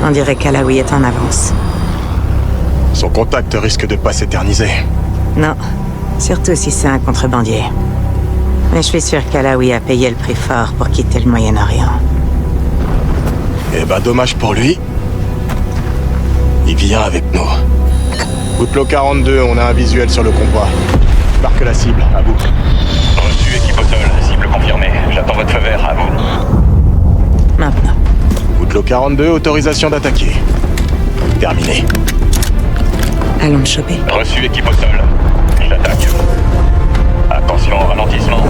On dirait qu'Alaoui est en avance. Son contact risque de pas s'éterniser. Non, surtout si c'est un contrebandier. Mais je suis sûr qu'Alaoui a payé le prix fort pour quitter le Moyen-Orient. Eh ben, dommage pour lui. Il vient avec nous. Outlaw 42, on a un visuel sur le convoi. Marque la cible, à vous. Reçu, équipe au sol. Cible confirmée. J'attends votre feu vert, à vous. Maintenant. Outlaw 42, autorisation d'attaquer. Terminé. Allons le choper. Reçu, équipe au sol. J'attaque. Attention au ralentissement.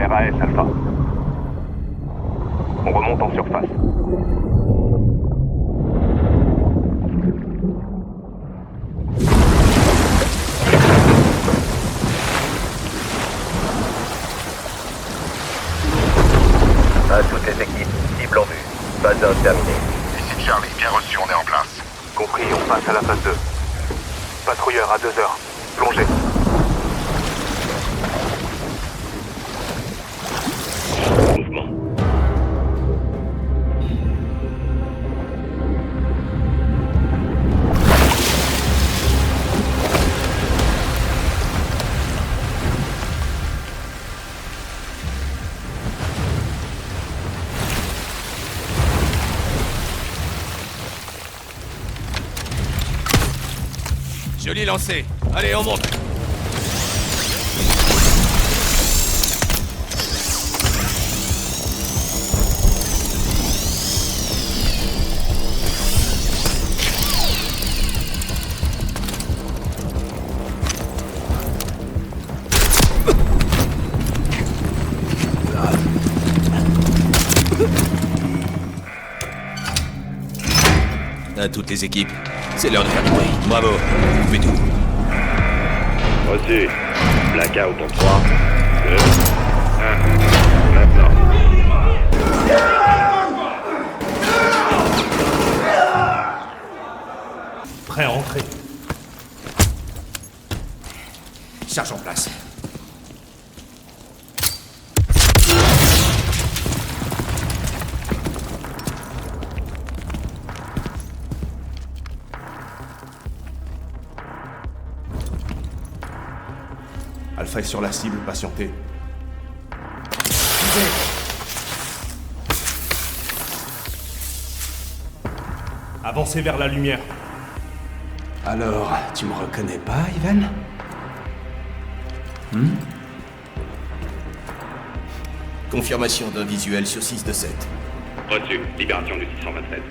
RAS Alpha. On remonte en surface. À toutes les équipes, cible en vue. Phase 1 terminée. Ici Charlie, bien reçu, on est en place. Compris, on passe à la phase 2. Patrouilleur à 2 heures. Plongez. Mouvement. Joli lancé. Allez, on monte. À toutes les équipes, c'est l'heure de faire du bruit. Bravo, vous faites tout. Reçu. Blackout en 3, 2, 1. Maintenant. Prêt à entrer. Charge en place. Alpha est sur la cible, patientez. Avancez vers la lumière. Alors, tu me reconnais pas, Ivan? Confirmation d'un visuel sur 6 de 7. Reçu. Libération du 627.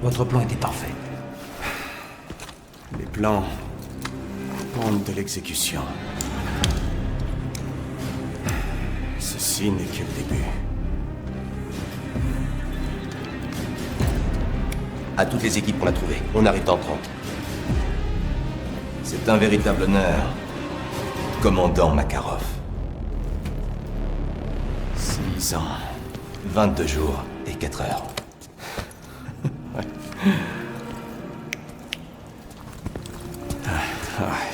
Votre plan était parfait. Les plans dépendent de l'exécution. Ceci n'est que le début. À toutes les équipes qu'on a trouvées, on arrive dans 30. C'est un véritable honneur, commandant Makarov. 10 ans, 22 jours et 4 heures.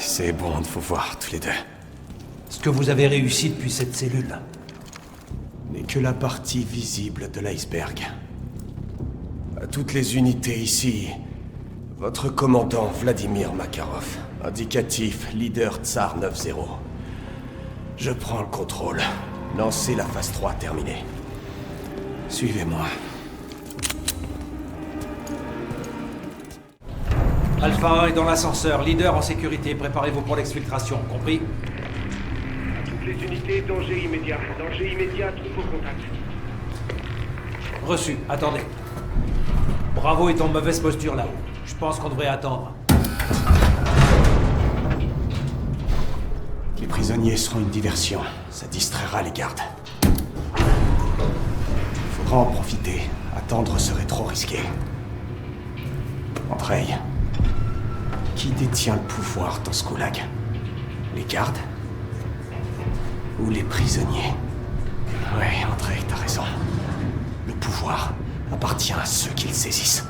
C'est bon de vous voir tous les deux. Ce que vous avez réussi depuis cette cellule. N'est que la partie visible de l'iceberg. À toutes les unités ici, votre commandant Vladimir Makarov, indicatif leader Tsar 9-0. Je prends le contrôle. Lancez la phase 3 terminée. Suivez-moi. Alpha 1 est dans l'ascenseur, leader en sécurité, préparez-vous pour l'exfiltration, compris? Toutes les unités, danger immédiat, tout faux contact. Reçu, attendez. Bravo est en mauvaise posture là-haut. Je pense qu'on devrait attendre. Les prisonniers seront une diversion. Ça distraira les gardes. Faudra en profiter. Attendre serait trop risqué. Andrei, qui détient le pouvoir dans ce goulag? Les gardes? Ou les prisonniers? Ouais, Andrei, t'as raison. Le pouvoir appartient à ceux qui le saisissent.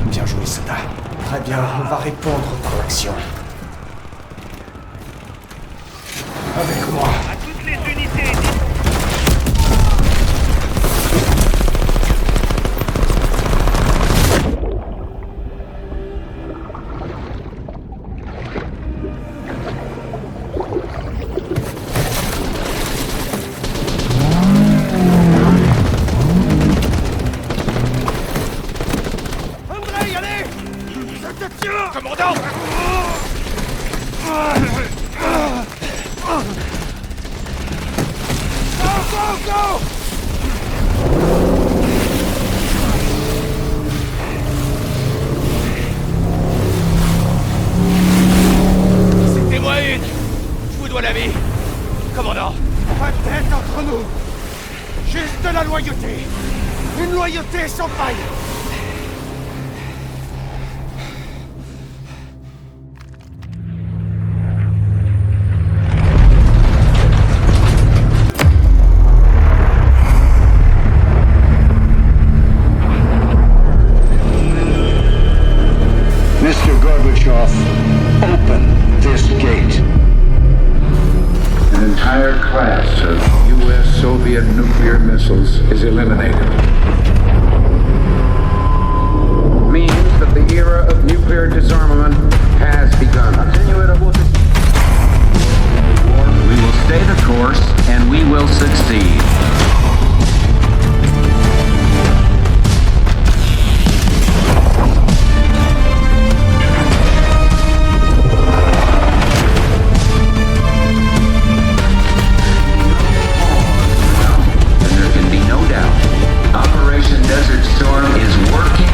Bien joué, soldat. Très bien, on va répondre par l'action. Avec moi. À toutes les unités, C'était moi une. Je vous dois la vie. Commandant. Pas de tête entre nous. Juste de la loyauté. Une loyauté sans faille. Mr. Gorbachev, open this gate. An entire class of U.S.-Soviet nuclear missiles is eliminated. Means that the era of nuclear disarmament has begun. We will stay the course, and we will succeed. Desert Storm is working.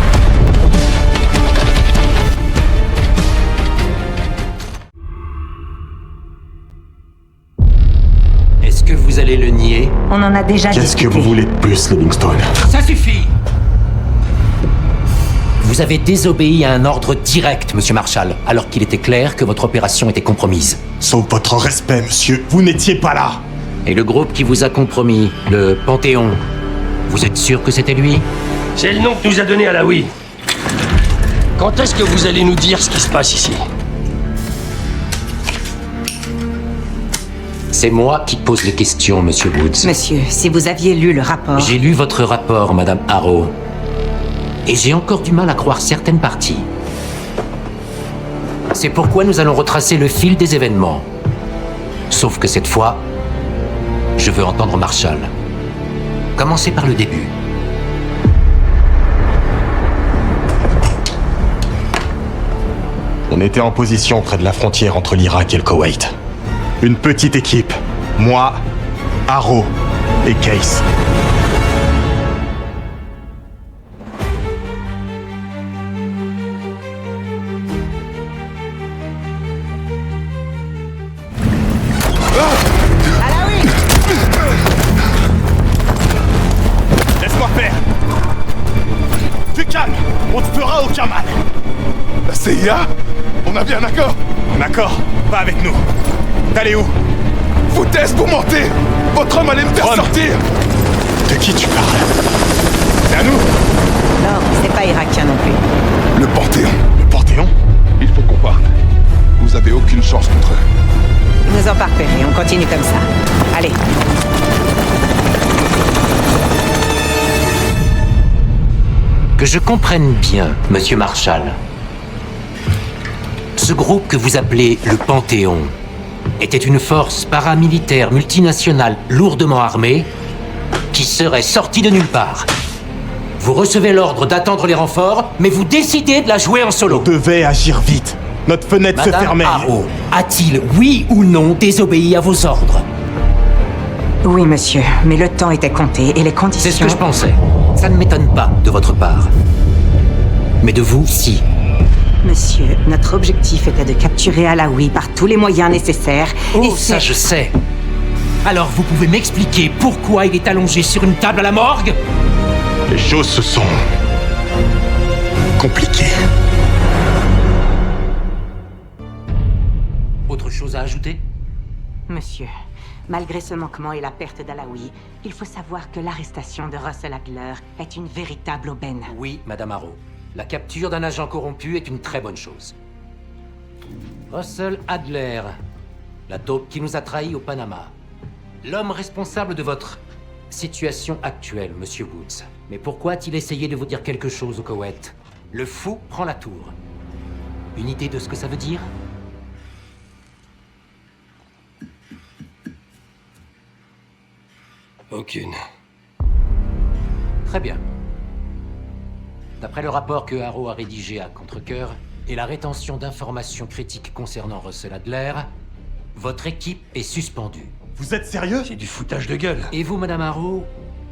Est-ce que vous allez le nier? On en a déjà Qu'est-ce que vous voulez de plus, Livingstone? Ça suffit! Vous avez désobéi à un ordre direct, Monsieur Marshall, alors qu'il était clair que votre opération était compromise. Sauf votre respect, monsieur. Vous n'étiez pas là. Et le groupe qui vous a compromis, le Panthéon, vous êtes sûr que c'était lui? C'est le nom que nous a donné Alaoui. Quand est-ce que vous allez nous dire ce qui se passe ici? C'est moi qui pose les questions, Monsieur Woods. Monsieur, si vous aviez lu le rapport... J'ai lu votre rapport, Madame Harrow. Et j'ai encore du mal à croire certaines parties. C'est pourquoi nous allons retracer le fil des événements. Sauf que cette fois, je veux entendre Marshall. Commencez par le début. On était en position près de la frontière entre l'Irak et le Koweït. Une petite équipe. Moi, Harrow et Case. Laisse-moi faire. Tu calmes, on te fera aucun mal. La CIA? On a bien un accord? Un accord? Pas avec nous. T'allais où? Foutaise, vous mentez! Votre homme allait me faire sortir! De qui tu parles? C'est à nous? Non, c'est pas irakien non plus. Le Panthéon. Le Panthéon? Il faut qu'on parte. Vous avez aucune chance contre eux. Ils nous ont pas repérés, on continue comme ça. Allez. Que je comprenne bien, Monsieur Marshall. Ce groupe que vous appelez le Panthéon était une force paramilitaire multinationale lourdement armée qui serait sortie de nulle part. Vous recevez l'ordre d'attendre les renforts, mais vous décidez de la jouer en solo. On devait agir vite. Notre fenêtre se fermait. Madame Harrow a-t-il, oui ou non, désobéi à vos ordres? Oui, monsieur, mais le temps était compté et les conditions... C'est ce que je pensais. Ça ne m'étonne pas de votre part. Mais de vous, si. Monsieur, notre objectif était de capturer Alaoui par tous les moyens nécessaires. Oh, ça je sais. Alors vous pouvez m'expliquer pourquoi il est allongé sur une table à la morgue? Les choses se sont... compliquées. Autre chose à ajouter? Monsieur, malgré ce manquement et la perte d'Alaoui, il faut savoir que l'arrestation de Russell Adler est une véritable aubaine. Oui, Madame Harrow. La capture d'un agent corrompu est une très bonne chose. Russell Adler, la taupe qui nous a trahis au Panama. L'homme responsable de votre situation actuelle, Monsieur Woods. Mais pourquoi a-t-il essayé de vous dire quelque chose au Koweït? Le fou prend la tour. Une idée de ce que ça veut dire? Aucune. Très bien. D'après le rapport que Harrow a rédigé à contre-cœur et la rétention d'informations critiques concernant Russell Adler, votre équipe est suspendue. Vous êtes sérieux? C'est du foutage de gueule. Et vous, Madame Harrow,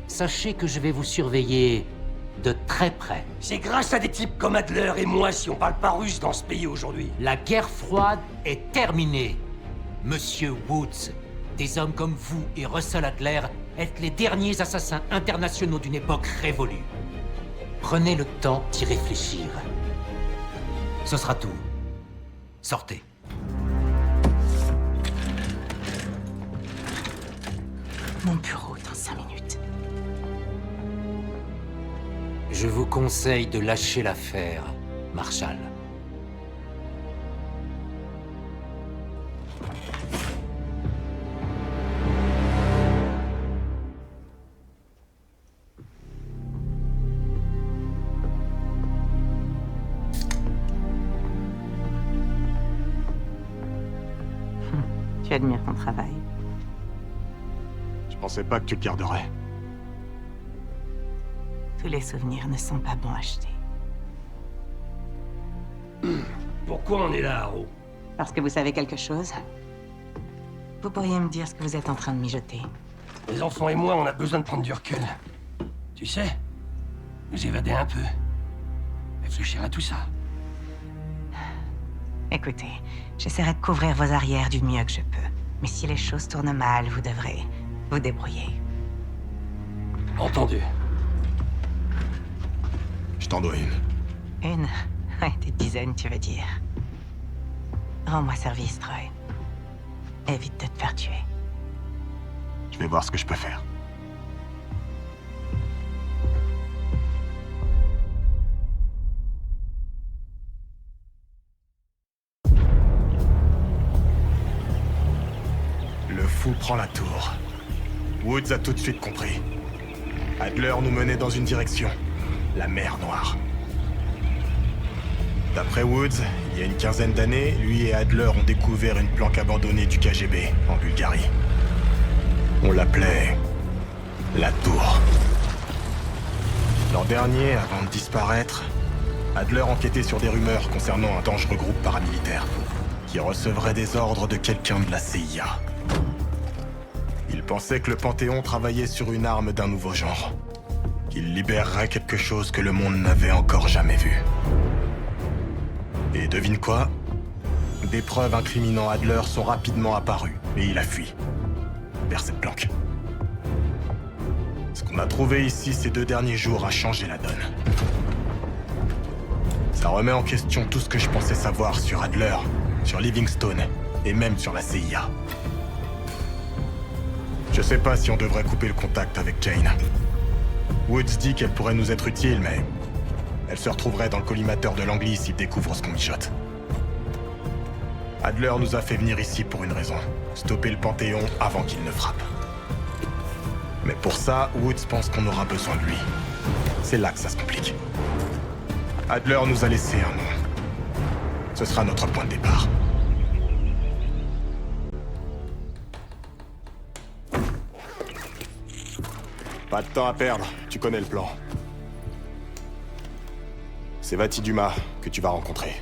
sachez que je vais vous surveiller de très près. C'est grâce à des types comme Adler et moi si on parle pas russe dans ce pays aujourd'hui. La guerre froide est terminée. Monsieur Woods, des hommes comme vous et Russell Adler êtes les derniers assassins internationaux d'une époque révolue. Prenez le temps d'y réfléchir. Ce sera tout. Sortez. Mon bureau dans 5 minutes. Je vous conseille de lâcher l'affaire, Marshall. Tu admires ton travail. Je pensais pas que tu le garderais. Tous les souvenirs ne sont pas bons à acheter. Pourquoi on est là, Harrow? Parce que vous savez quelque chose? Vous pourriez me dire ce que vous êtes en train de mijoter. Les enfants et moi, on a besoin de prendre du recul. Tu sais, nous évader un peu. Réfléchir à tout ça. Écoutez, j'essaierai de couvrir vos arrières du mieux que je peux. Mais si les choses tournent mal, vous devrez vous débrouiller. Entendu. Je t'en dois une. Une? Ouais, des dizaines, tu veux dire. Rends-moi service, Troy. Évite de te faire tuer. Je vais voir ce que je peux faire. Le fou prend la tour. Woods a tout de suite compris. Adler nous menait dans une direction. La mer Noire. D'après Woods, il y a une quinzaine d'années, lui et Adler ont découvert une planque abandonnée du KGB, en Bulgarie. On l'appelait... la Tour. L'an dernier, avant de disparaître, Adler enquêtait sur des rumeurs concernant un dangereux groupe paramilitaire qui recevrait des ordres de quelqu'un de la CIA. Il pensait que le Panthéon travaillait sur une arme d'un nouveau genre. Qu'il libérerait quelque chose que le monde n'avait encore jamais vu. Et devine quoi? Des preuves incriminant Adler sont rapidement apparues, et il a fui. Vers cette planque. Ce qu'on a trouvé ici ces 2 derniers jours a changé la donne. Ça remet en question tout ce que je pensais savoir sur Adler, sur Livingstone, et même sur la CIA. Je sais pas si on devrait couper le contact avec Jane. Woods dit qu'elle pourrait nous être utile, mais... elle se retrouverait dans le collimateur de Langley s'il découvre ce qu'on mijote. Adler nous a fait venir ici pour une raison. Stopper le Panthéon avant qu'il ne frappe. Mais pour ça, Woods pense qu'on aura besoin de lui. C'est là que ça se complique. Adler nous a laissé un nom. Ce sera notre point de départ. Pas de temps à perdre, tu connais le plan. C'est Vati Dumas que tu vas rencontrer.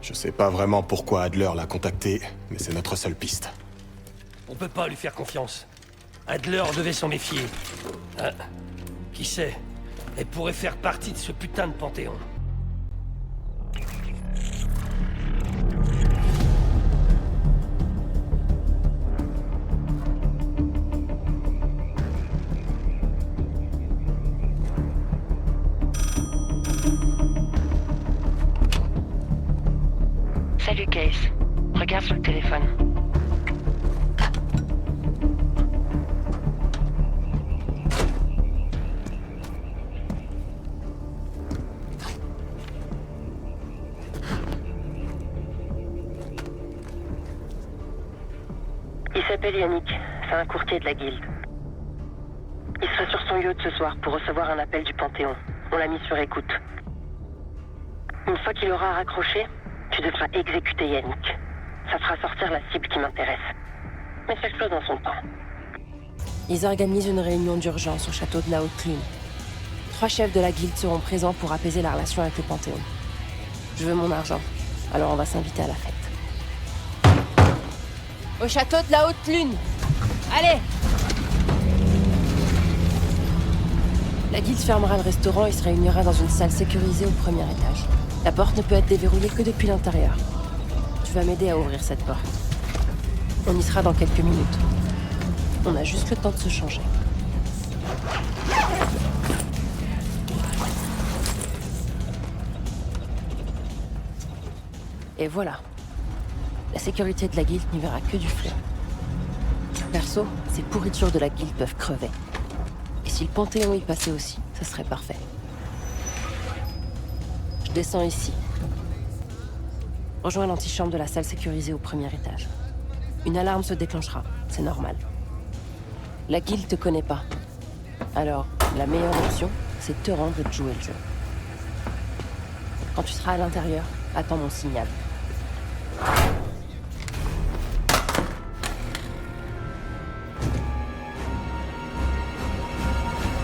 Je sais pas vraiment pourquoi Adler l'a contacté, mais c'est notre seule piste. On peut pas lui faire confiance. Adler devait s'en méfier. Ah, qui sait? Elle pourrait faire partie de ce putain de Panthéon. Salut Case. Regarde sur le téléphone. Il s'appelle Yannick. C'est un courtier de la guilde. Il sera sur son yacht ce soir pour recevoir un appel du Panthéon. On l'a mis sur écoute. Une fois qu'il aura raccroché, tu devras exécuter Yannick. Ça fera sortir la cible qui m'intéresse. Mais ça explose dans son temps. Ils organisent une réunion d'urgence au château de la Haute-Lune. 3 chefs de la guilde seront présents pour apaiser la relation avec le Panthéon. Je veux mon argent, alors on va s'inviter à la fête. Au château de la Haute-Lune! Allez! La guilde fermera le restaurant et se réunira dans une salle sécurisée au premier étage. La porte ne peut être déverrouillée que depuis l'intérieur. Tu vas m'aider à ouvrir cette porte. On y sera dans quelques minutes. On a juste le temps de se changer. Et voilà. La sécurité de la guilde n'y verra que du feu. Perso, ces pourritures de la guilde peuvent crever. Et si le Panthéon y passait aussi, ça serait parfait. Je descends ici. Rejoins l'antichambre de la salle sécurisée au premier étage. Une alarme se déclenchera, c'est normal. La guilde te connaît pas. Alors, la meilleure option, c'est de te rendre et de jouer le jeu. Quand tu seras à l'intérieur, attends mon signal.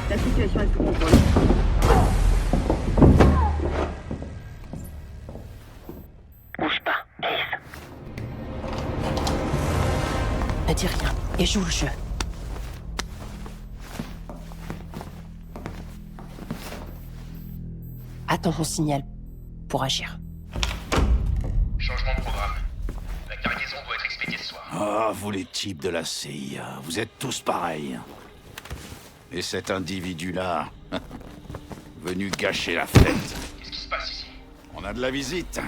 La situation est sous contrôle. Bouge pas, Ace. Ne dis rien et joue le jeu. Attends mon signal pour agir. Changement de programme. La cargaison doit être expédiée ce soir. Ah, vous les types de la CIA, vous êtes tous pareils. Et cet individu-là, venu gâcher la fête. Qu'est-ce qui se passe ici? On a de la visite.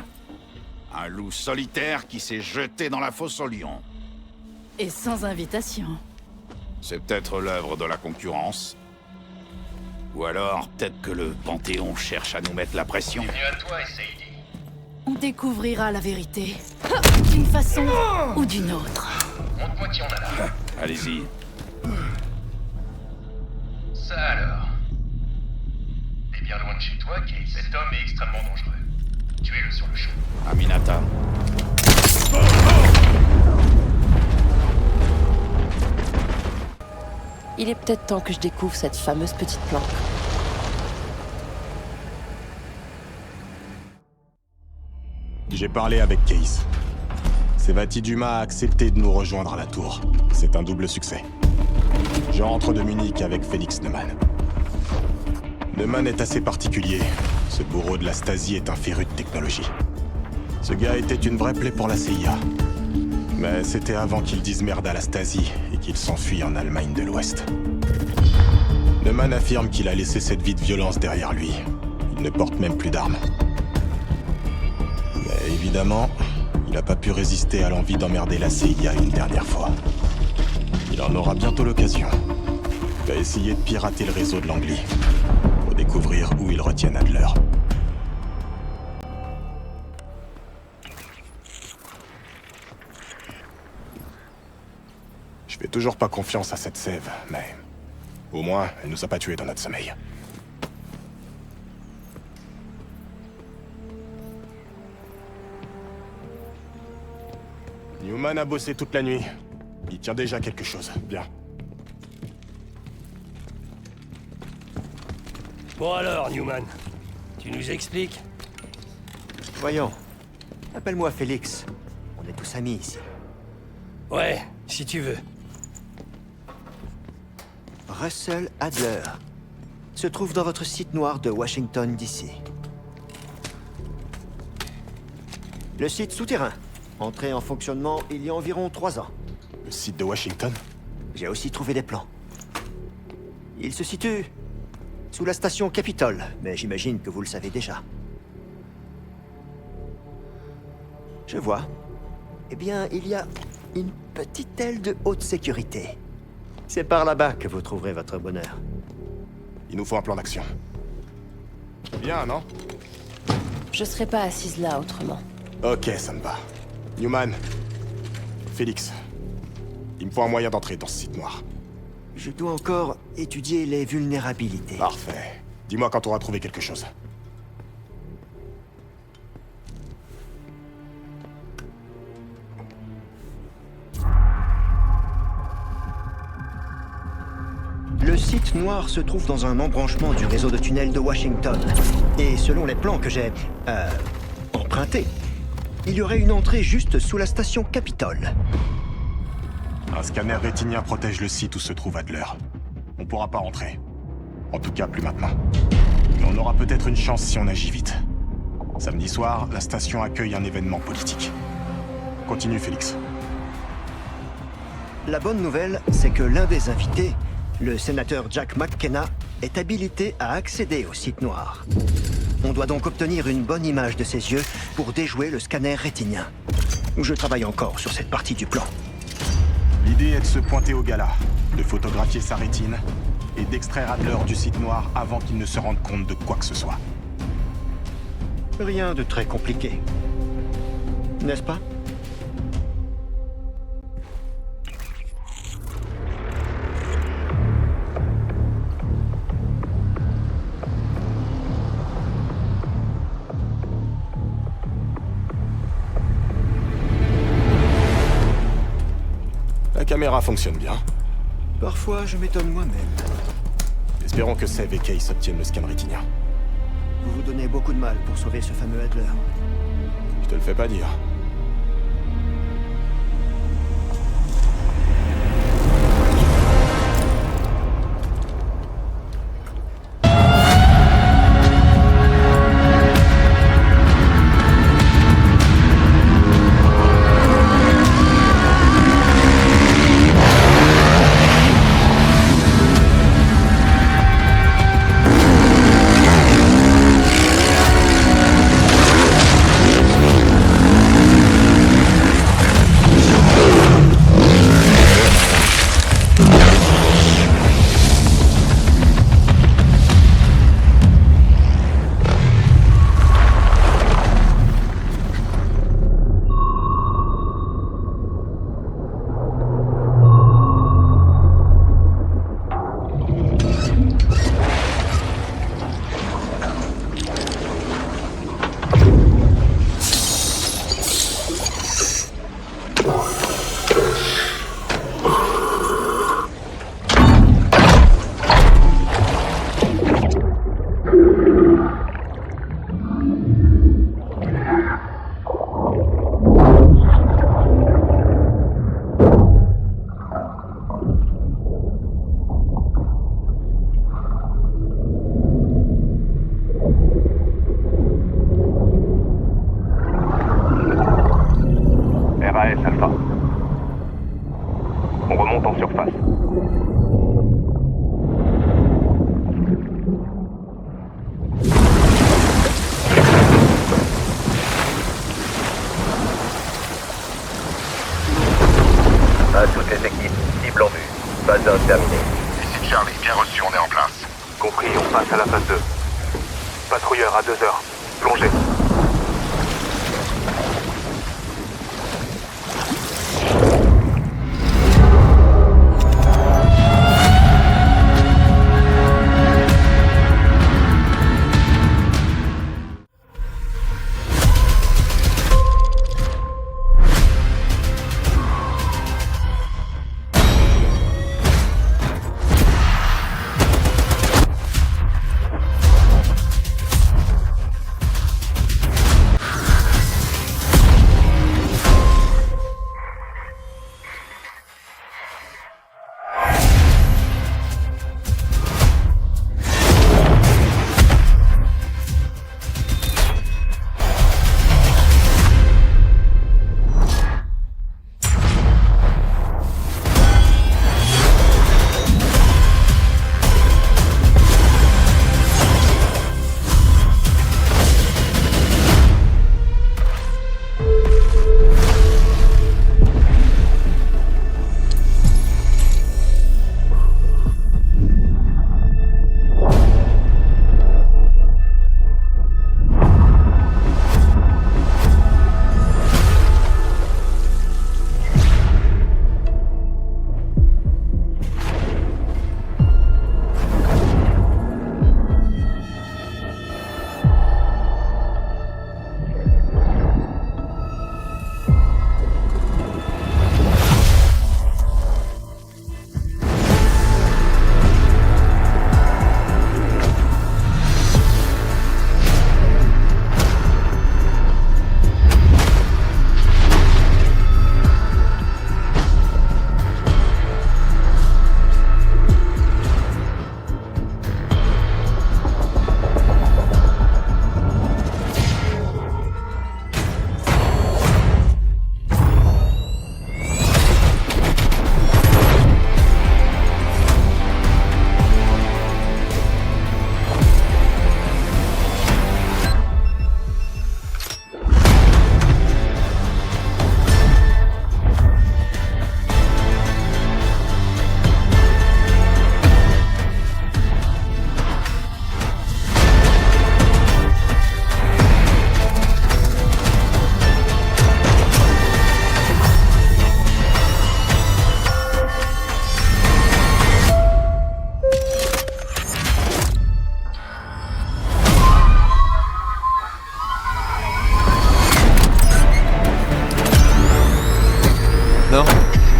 Un loup solitaire qui s'est jeté dans la fosse au lion. Et sans invitation. C'est peut-être l'œuvre de la concurrence. Ou alors, peut-être que le Panthéon cherche à nous mettre la pression. Bienvenue à toi, Sadie. On découvrira la vérité. D'une façon ou d'une autre. Montre-moi qui on a là. Allez-y. Ça alors. T'es bien loin de chez toi, Case. Cet homme est extrêmement dangereux. Tuez-le sur le champ. Aminata. Il est peut-être temps que je découvre cette fameuse petite planque. J'ai parlé avec Case. Vati Dumas a accepté de nous rejoindre à la tour. C'est un double succès. Je rentre de Munich avec Félix Neumann. Neumann est assez particulier. Ce bourreau de la Stasi est un féru de technologie. Ce gars était une vraie plaie pour la CIA. Mais c'était avant qu'il dise merde à la Stasi et qu'il s'enfuit en Allemagne de l'Ouest. Neumann affirme qu'il a laissé cette vie de violence derrière lui. Il ne porte même plus d'armes. Mais évidemment, il n'a pas pu résister à l'envie d'emmerder la CIA une dernière fois. Il en aura bientôt l'occasion. va essayer de pirater le réseau de Langley pour découvrir où ils retiennent Adler. Je fais toujours pas confiance à cette sève, mais au moins, elle nous a pas tués dans notre sommeil. Newman a bossé toute la nuit. Il tient déjà quelque chose. Bien. Bon alors, Newman, tu nous expliques? Voyons. Appelle-moi Félix. On est tous amis ici. Ouais, si tu veux. Russell Adler se trouve dans votre site noir de Washington, D.C. Le site souterrain, entré en fonctionnement il y a environ 3 ans. Le site de Washington? J'ai aussi trouvé des plans. Il se situe sous la station Capitol, mais j'imagine que vous le savez déjà. Je vois. Eh bien, il y a une petite aile de haute sécurité. C'est par là-bas que vous trouverez votre bonheur. Il nous faut un plan d'action. Bien, non? Je serais pas assise là autrement. Ok, ça me va. Newman. Félix. Il me faut un moyen d'entrer dans ce site noir. Je dois encore étudier les vulnérabilités. Parfait. Dis-moi quand on aura trouvé quelque chose. Le site noir se trouve dans un embranchement du réseau de tunnels de Washington. Et selon les plans que j'ai empruntés, il y aurait une entrée juste sous la station Capitol. Un scanner rétinien protège le site où se trouve Adler. On pourra pas rentrer. En tout cas, plus maintenant. Mais on aura peut-être une chance si on agit vite. Samedi soir, la station accueille un événement politique. Continue, Félix. La bonne nouvelle, c'est que l'un des invités, le sénateur Jack McKenna, est habilité à accéder au site noir. On doit donc obtenir une bonne image de ses yeux pour déjouer le scanner rétinien. Je travaille encore sur cette partie du plan. L'idée est de se pointer au gala, de photographier sa rétine et d'extraire Adler du site noir avant qu'il ne se rende compte de quoi que ce soit. Rien de très compliqué. N'est-ce pas? La caméra fonctionne bien. Parfois, je m'étonne moi-même. Espérons que Sev et Case obtiennent le scan rétinien. Vous vous donnez beaucoup de mal pour sauver ce fameux Adler. Je te le fais pas dire. à la phase 2. Patrouilleur à 2 heures. Plongez.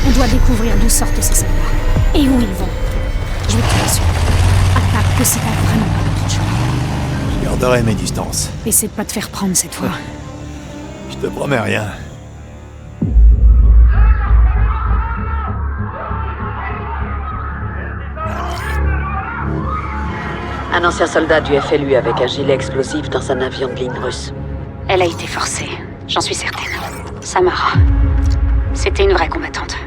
On doit découvrir d'où sortent ces soldats. Et où ils vont. Je vais te rassurer. Attaque que si t'as vraiment pas d'autre choix. Je garderai mes distances. Essaie de pas te faire prendre cette fois. Je te promets rien. Un ancien soldat du FLU avec un gilet explosif dans un avion de ligne russe. Elle a été forcée, j'en suis certaine. Samara. C'était une vraie combattante.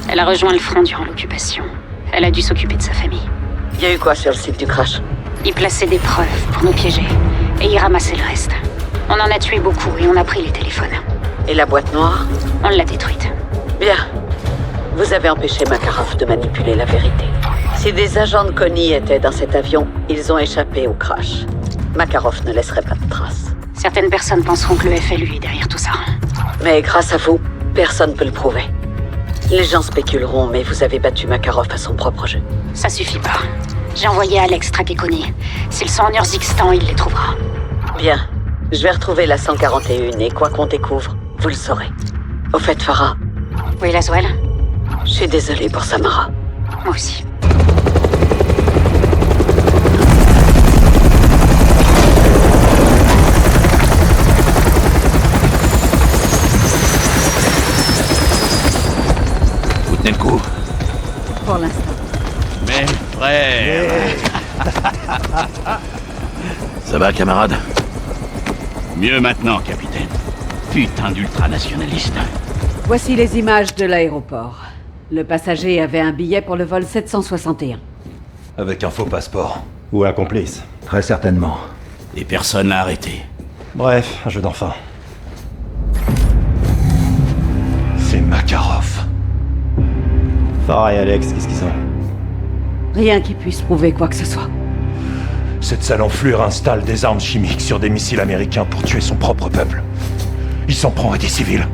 Elle a rejoint le front durant l'occupation. Elle a dû s'occuper de sa famille. Il y a eu quoi sur le site du crash? Ils plaçaient des preuves pour nous piéger. Et ils ramassaient le reste. On en a tué beaucoup et on a pris les téléphones. Et la boîte noire? On l'a détruite. Bien. Vous avez empêché Makarov de manipuler la vérité. Si des agents de Connie étaient dans cet avion, ils ont échappé au crash. Makarov ne laisserait pas de traces. Certaines personnes penseront que le FLU est derrière tout ça. Mais grâce à vous, personne ne peut le prouver. Les gens spéculeront, mais vous avez battu Makarov à son propre jeu. Ça suffit pas. J'ai envoyé Alex traquer Connie. S'ils sont en Urzikstan, il les trouvera. Bien. Je vais retrouver la 141 et quoi qu'on découvre, vous le saurez. Au fait, Farah. Oui, Laswell? Je suis désolée pour Samara. Moi aussi. Vous tenez le coup? Pour l'instant. Mes frères. Ça va, camarade? Mieux maintenant, capitaine. Putain d'ultranationaliste. Voici les images de l'aéroport. Le passager avait un billet pour le vol 761. Avec un faux passeport. Ou un complice. Très certainement. Et personne n'a arrêté. Bref, un jeu d'enfant. C'est Makarov. Farah et Alex, qu'est-ce qu'ils sont? Rien qui puisse prouver quoi que ce soit. Cette sale enflure installe des armes chimiques sur des missiles américains pour tuer son propre peuple. Il s'en prend à des civils.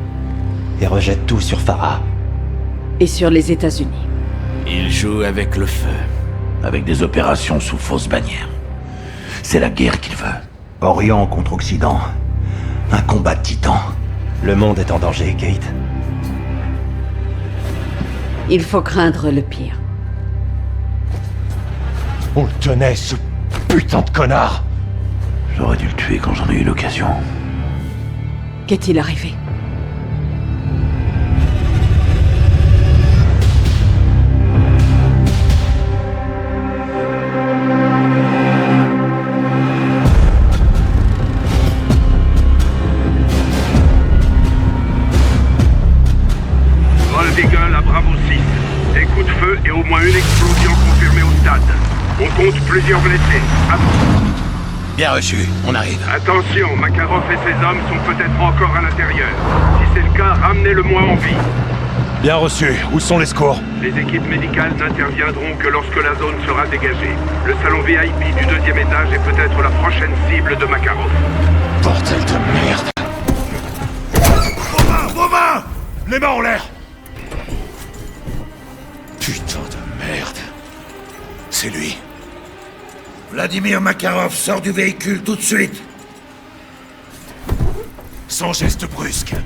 Et rejette tout sur Farah. Et sur les États-Unis. Il joue avec le feu, avec des opérations sous fausse bannière. C'est la guerre qu'il veut. Orient contre Occident. Un combat de titans. Le monde est en danger, Kate. Il faut craindre le pire. On le tenait, ce putain de connard! J'aurais dû le tuer quand j'en ai eu l'occasion. Qu'est-il arrivé? Vol d'Eagle à Bravo 6. Des coups de feu et au moins une explosion confirmée au stade. On compte plusieurs blessés. Bien reçu, on arrive. Attention, Makarov et ses hommes sont peut-être encore à l'intérieur. Si c'est le cas, ramenez-le-moi en vie. Bien reçu. Où sont les secours? Les équipes médicales n'interviendront que lorsque la zone sera dégagée. Le salon VIP du 2e étage est peut-être la prochaine cible de Makarov. Bordel de merde. Vos mains! Les mains en l'air! Putain de merde. C'est lui. Vladimir Makarov sort du véhicule tout de suite. Sans geste brusque.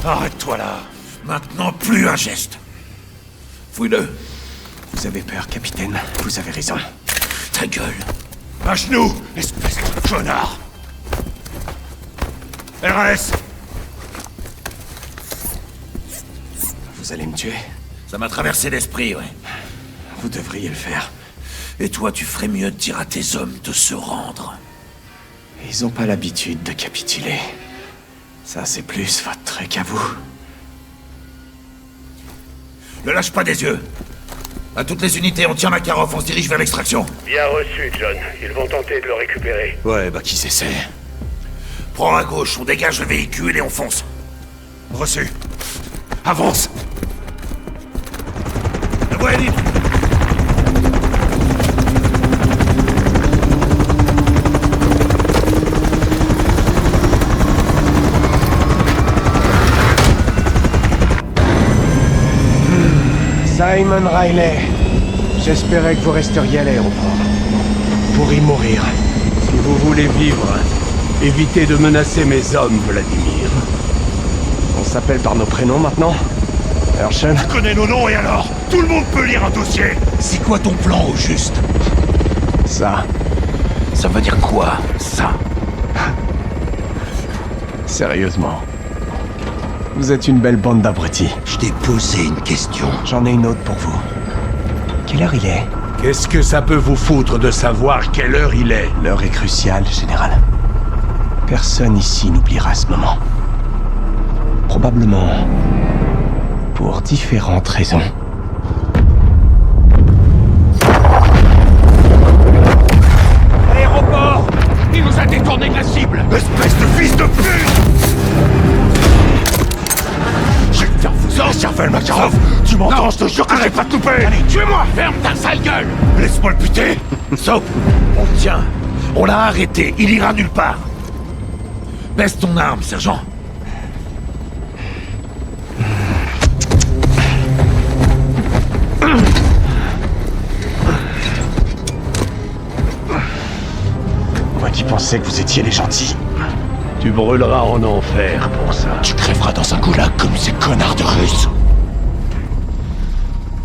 Arrête-toi là. Maintenant, plus un geste. Fouille-le. Vous avez peur, capitaine. Vous avez raison. Ta gueule. À genoux, espèce de connard. RS. Vous allez me tuer? Ça m'a traversé l'esprit, ouais. Vous devriez le faire. Et toi, tu ferais mieux de dire à tes hommes de se rendre. Ils ont pas l'habitude de capituler. Ça, c'est plus votre truc à vous. Ne lâche pas des yeux. À toutes les unités, on tient Makarov, on se dirige vers l'extraction. Bien reçu, John. Ils vont tenter de le récupérer. Ouais, bah qui s'essaie. Prends à gauche, on dégage le véhicule et on fonce. Reçu. Avance. La voie est libre. Simon Riley, j'espérais que vous resteriez à l'aéroport. Pour y mourir. Si vous voulez vivre, évitez de menacer mes hommes, Vladimir. On s'appelle par nos prénoms maintenant? Herschel? Tu connais nos noms et alors? Tout le monde peut lire un dossier. C'est quoi ton plan au juste? Ça. Ça veut dire quoi, ça? Sérieusement. Vous êtes une belle bande d'abrutis. Je t'ai posé une question. J'en ai une autre pour vous. Quelle heure il est? Qu'est-ce que ça peut vous foutre de savoir quelle heure il est? L'heure est cruciale, général. Personne ici n'oubliera ce moment. Probablement pour différentes raisons. Aéroport! Il nous a détourné de la cible! Espèce de fils de pute! J'ai que faire vous en cervelle, Makarov! Tu m'entends, je te jure que j'ai pas te louper! Allez, tue-moi! Ferme ta sale gueule! Laisse-moi le buter! Soap, on le tient. On l'a arrêté, il ira nulle part. Baisse ton arme, sergent. Moi qui pensais que vous étiez les gentils. Tu brûleras en enfer pour ça. Tu crèveras dans un goulag comme ces connards de Russes.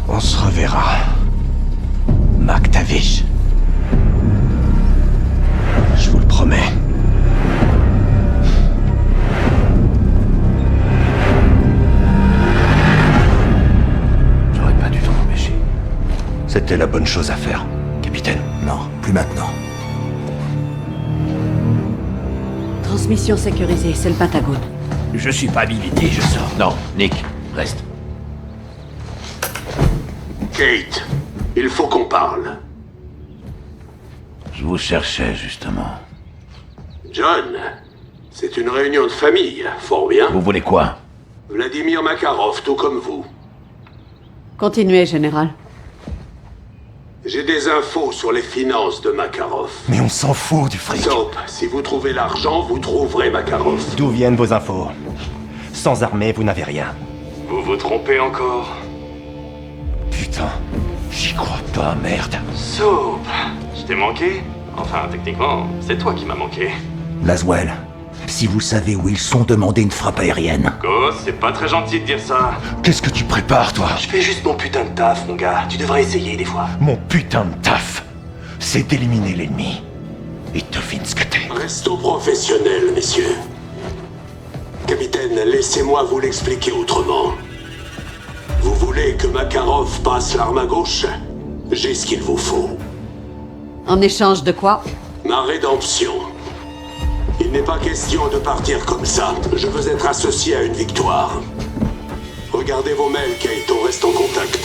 On se reverra. MacTavish. Je vous le promets. J'aurais pas dû t'en empêcher. C'était la bonne chose à faire, capitaine. Non, plus maintenant. Transmission sécurisée, c'est le Pentagone. Je suis pas habilité, je sors. Non, Nick, reste. Kate, il faut qu'on parle. Je vous cherchais, justement. John, c'est une réunion de famille, fort bien. Vous voulez quoi? Vladimir Makarov, tout comme vous. Continuez, général. J'ai des infos sur les finances de Makarov. Mais on s'en fout du fric. Soap, si vous trouvez l'argent, vous trouverez Makarov. D'où viennent vos infos? Sans armée, vous n'avez rien. Vous vous trompez encore? Putain, j'y crois pas, merde. Soap, je t'ai manqué? Enfin, techniquement, c'est toi qui m'as manqué. Laswell, si vous savez où ils sont, demandez une frappe aérienne. Ghost, c'est pas très gentil de dire ça. Qu'est-ce que tu prépares, toi? Je fais juste mon putain de taf, mon gars. Tu devrais essayer des fois. Mon putain de taf, c'est d'éliminer l'ennemi. Et devine ce que t'es. Restons professionnels, messieurs. Capitaine, laissez-moi vous l'expliquer autrement. Vous voulez que Makarov passe l'arme à gauche? J'ai ce qu'il vous faut. En échange de quoi? Ma rédemption. Il n'est pas question de partir comme ça. Je veux être associé à une victoire. Regardez vos mails, Kate, on reste en contact.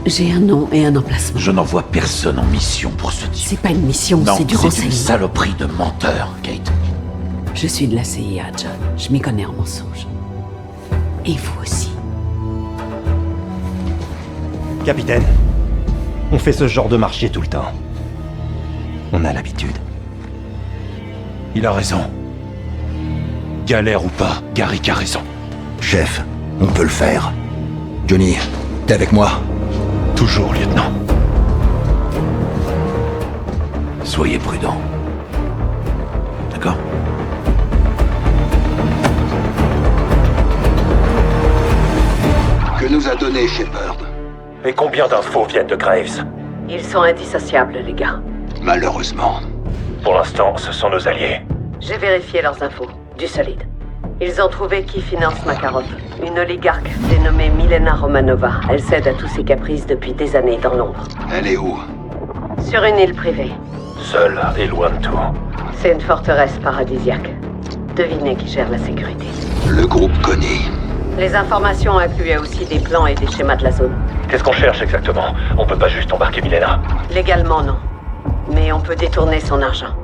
J'ai un nom et un emplacement. Je n'envoie personne en mission pour ce type. C'est pas une mission, Non, c'est du c'est une renseignement. saloperie de menteur, Kate. Je suis de la CIA, John. Je m'y connais en mensonges. Et vous aussi. Capitaine, on fait ce genre de marché tout le temps. On a l'habitude. Il a raison. Galère ou pas, Garrick a raison. Chef, on peut le faire. Johnny, t'es avec moi? Toujours, lieutenant. Soyez prudents. D'accord? Que nous a donné Shepard? Et combien d'infos viennent de Graves? Ils sont indissociables, les gars. Malheureusement. Pour l'instant, ce sont nos alliés. J'ai vérifié leurs infos. Du solide. Ils ont trouvé qui finance Makarov. Une oligarque dénommée Milena Romanova. Elle cède à tous ses caprices depuis des années dans l'ombre. Elle est où? Sur une île privée. Seule et loin de tout. C'est une forteresse paradisiaque. Devinez qui gère la sécurité. Le groupe Connie. Les informations incluaient aussi des plans et des schémas de la zone. Qu'est-ce qu'on cherche exactement? On peut pas juste embarquer Milena. Légalement, non. Mais on peut détourner son argent.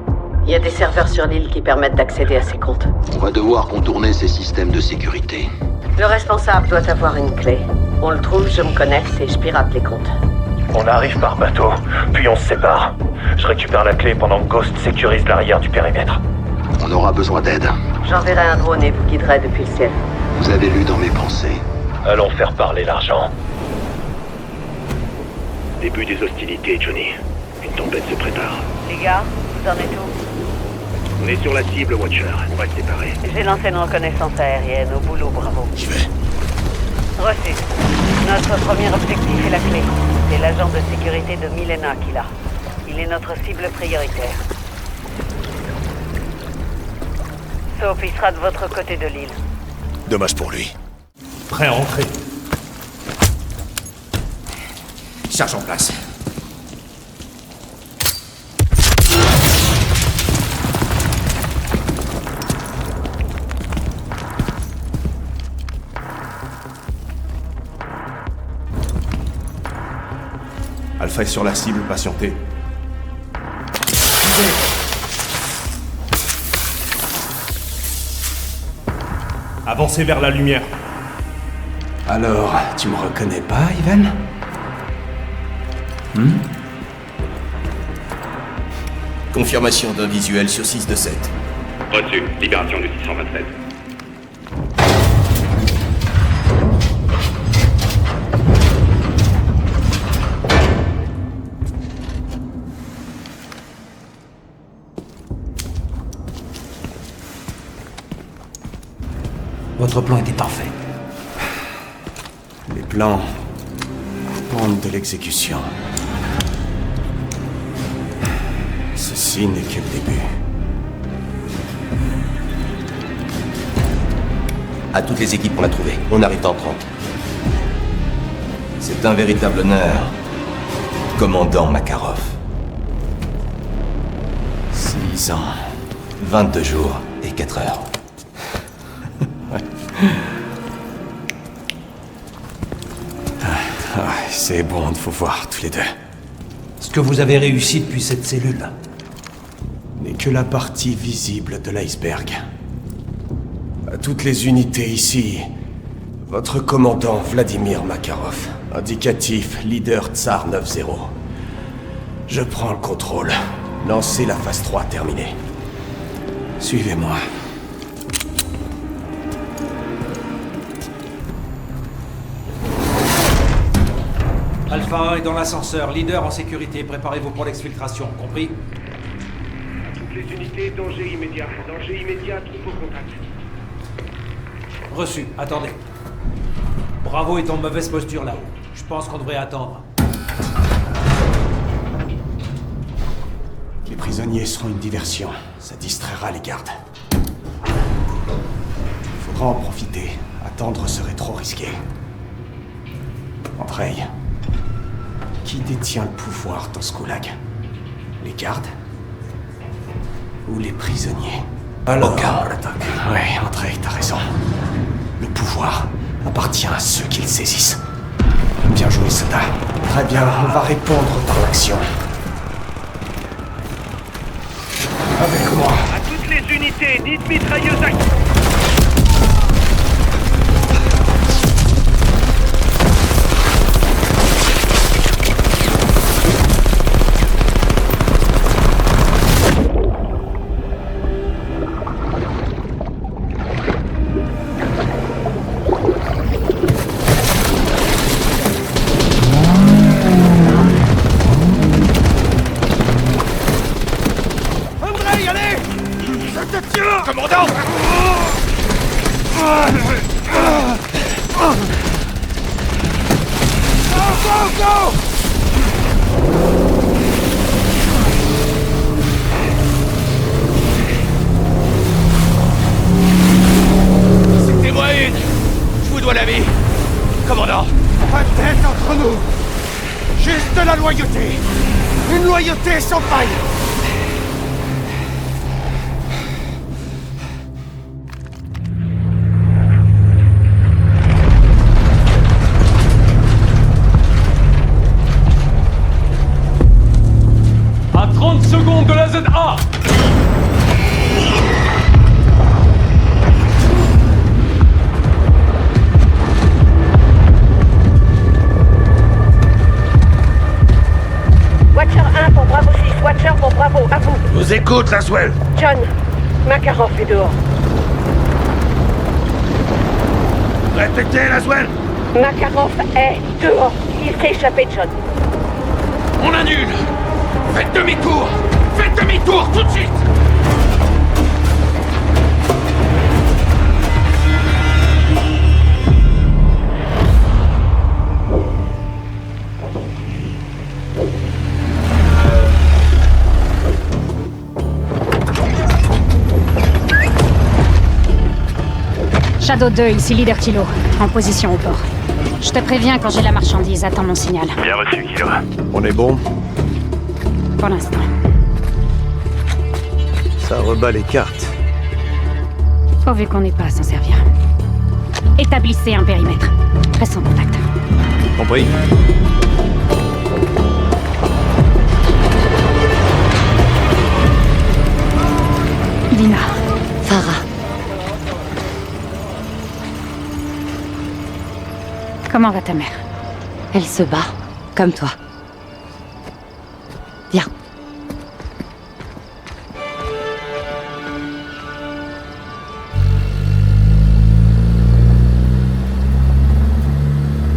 Il y a des serveurs sur l'île qui permettent d'accéder à ses comptes. On va devoir contourner ces systèmes de sécurité. Le responsable doit avoir une clé. On le trouve, je me connecte et je pirate les comptes. On arrive par bateau, puis on se sépare. Je récupère la clé pendant que Ghost sécurise l'arrière du périmètre. On aura besoin d'aide. J'enverrai un drone et vous guiderai depuis le ciel. Vous avez lu dans mes pensées. Allons faire parler l'argent. Début des hostilités, Johnny. Une tempête se prépare. Les gars, vous en êtes où? On est sur la cible, Watcher. On va se séparer. J'ai lancé une reconnaissance aérienne. Au boulot, bravo. J'y vais. Reçu. Notre premier objectif est la clé. C'est l'agent de sécurité de Milena qui l'a. Il est notre cible prioritaire. Soap, il sera de votre côté de l'île. Dommage pour lui. Prêt à entrer. Charge en place. Alpha est sur la cible, patientez. Avancez vers la lumière. Alors, tu me reconnais pas, Ivan? Confirmation d'un visuel sur 6 de 7. Reçu. Libération du 627. Votre plan était parfait. Les plans dépendent de l'exécution. Ceci n'est que le début. À toutes les équipes, on l'a trouvé. On arrive dans 30. C'est un véritable honneur. Commandant Makarov. 6 ans. 22 jours et 4 heures. C'est bon de vous voir tous les deux. Ce que vous avez réussi depuis cette cellule N'est que la partie visible de l'iceberg. À toutes les unités ici, votre commandant Vladimir Makarov, indicatif leader Tsar 9-0. Je prends le contrôle. Lancez la phase 3 terminée. Suivez-moi. Alpha 1 est dans l'ascenseur. Leader en sécurité. Préparez-vous pour l'exfiltration. Compris? Toutes les unités, danger immédiat. Danger immédiat, troupe au contact. Reçu. Attendez. Bravo est en mauvaise posture là-haut. Je pense qu'on devrait attendre. Les prisonniers seront une diversion. Ça distraira les gardes. Il faudra en profiter. Attendre serait trop risqué. Andrei, qui détient le pouvoir dans ce goulag? Les gardes? Ou les prisonniers? Alors, ouais, Andrei, t'as raison. Le pouvoir appartient à ceux qui le saisissent. Bien joué, soldat. Très bien, on va répondre par l'action. Avec moi. À toutes les unités, dites mitrailleuse active. Commandant! Go! C'était-moi une! Je vous dois la vie! Commandant! Pas de tête entre nous! Juste de la loyauté! Une loyauté sans faille! À 30 secondes de la ZA! Watcher 1 pour Bravo 6, Watcher pour Bravo, à vous. Vous écoute, Laswell. John, Makarov est dehors. Répétez, Laswell. Makarov est dehors. Il s'est échappé, John. On annule. Faites demi-tour. Faites demi-tour tout de suite. Shadow 2, ici Leader Kilo, en position au port. Je te préviens quand j'ai la marchandise, attends mon signal. Bien reçu, Kilo. On est bon? Pour l'instant. Ça rebat les cartes. Pourvu qu'on n'ait pas à s'en servir. Établissez un périmètre. Reste en contact. Compris. Dina. Farah. Comment va ta mère? Elle se bat, comme toi. Viens.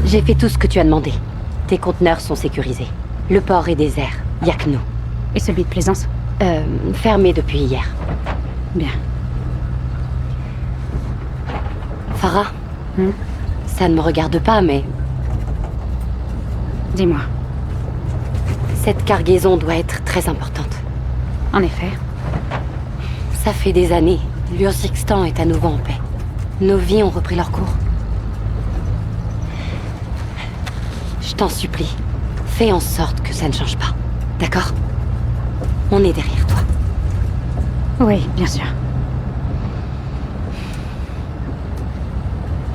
J'ai fait tout ce que tu as demandé. Tes conteneurs sont sécurisés. Le port est désert. Y a que nous. Et celui de Plaisance? Fermé depuis hier. Bien. Farah, ça ne me regarde pas, mais... Dis-moi. Cette cargaison doit être très importante. En effet. Ça fait des années. L'Urzikstan est à nouveau en paix. Nos vies ont repris leur cours. Je t'en supplie, fais en sorte que ça ne change pas. D'accord? On est derrière toi. Oui, bien sûr.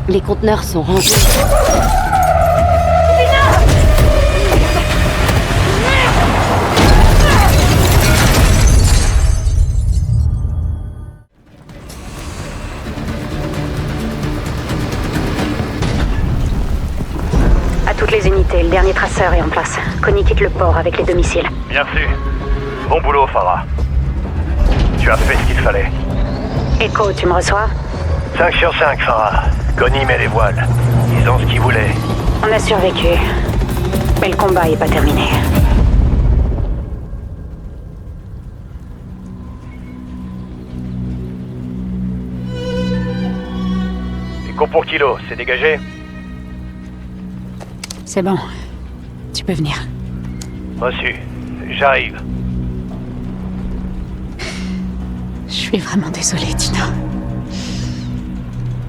Les conteneurs sont rangés. les unités, le dernier traceur est en place. Connie quitte le port avec les 2 missiles. Bien sûr. Bon boulot, Farah. Tu as fait ce qu'il fallait. Echo, tu me reçois? 5 sur 5, Farah. Connie met les voiles. Ils ont ce qu'ils voulaient. On a survécu. Mais le combat est pas terminé. Écho pour kilo, c'est dégagé? C'est bon. Tu peux venir. Reçu. J'arrive. Je suis vraiment désolée, Tina.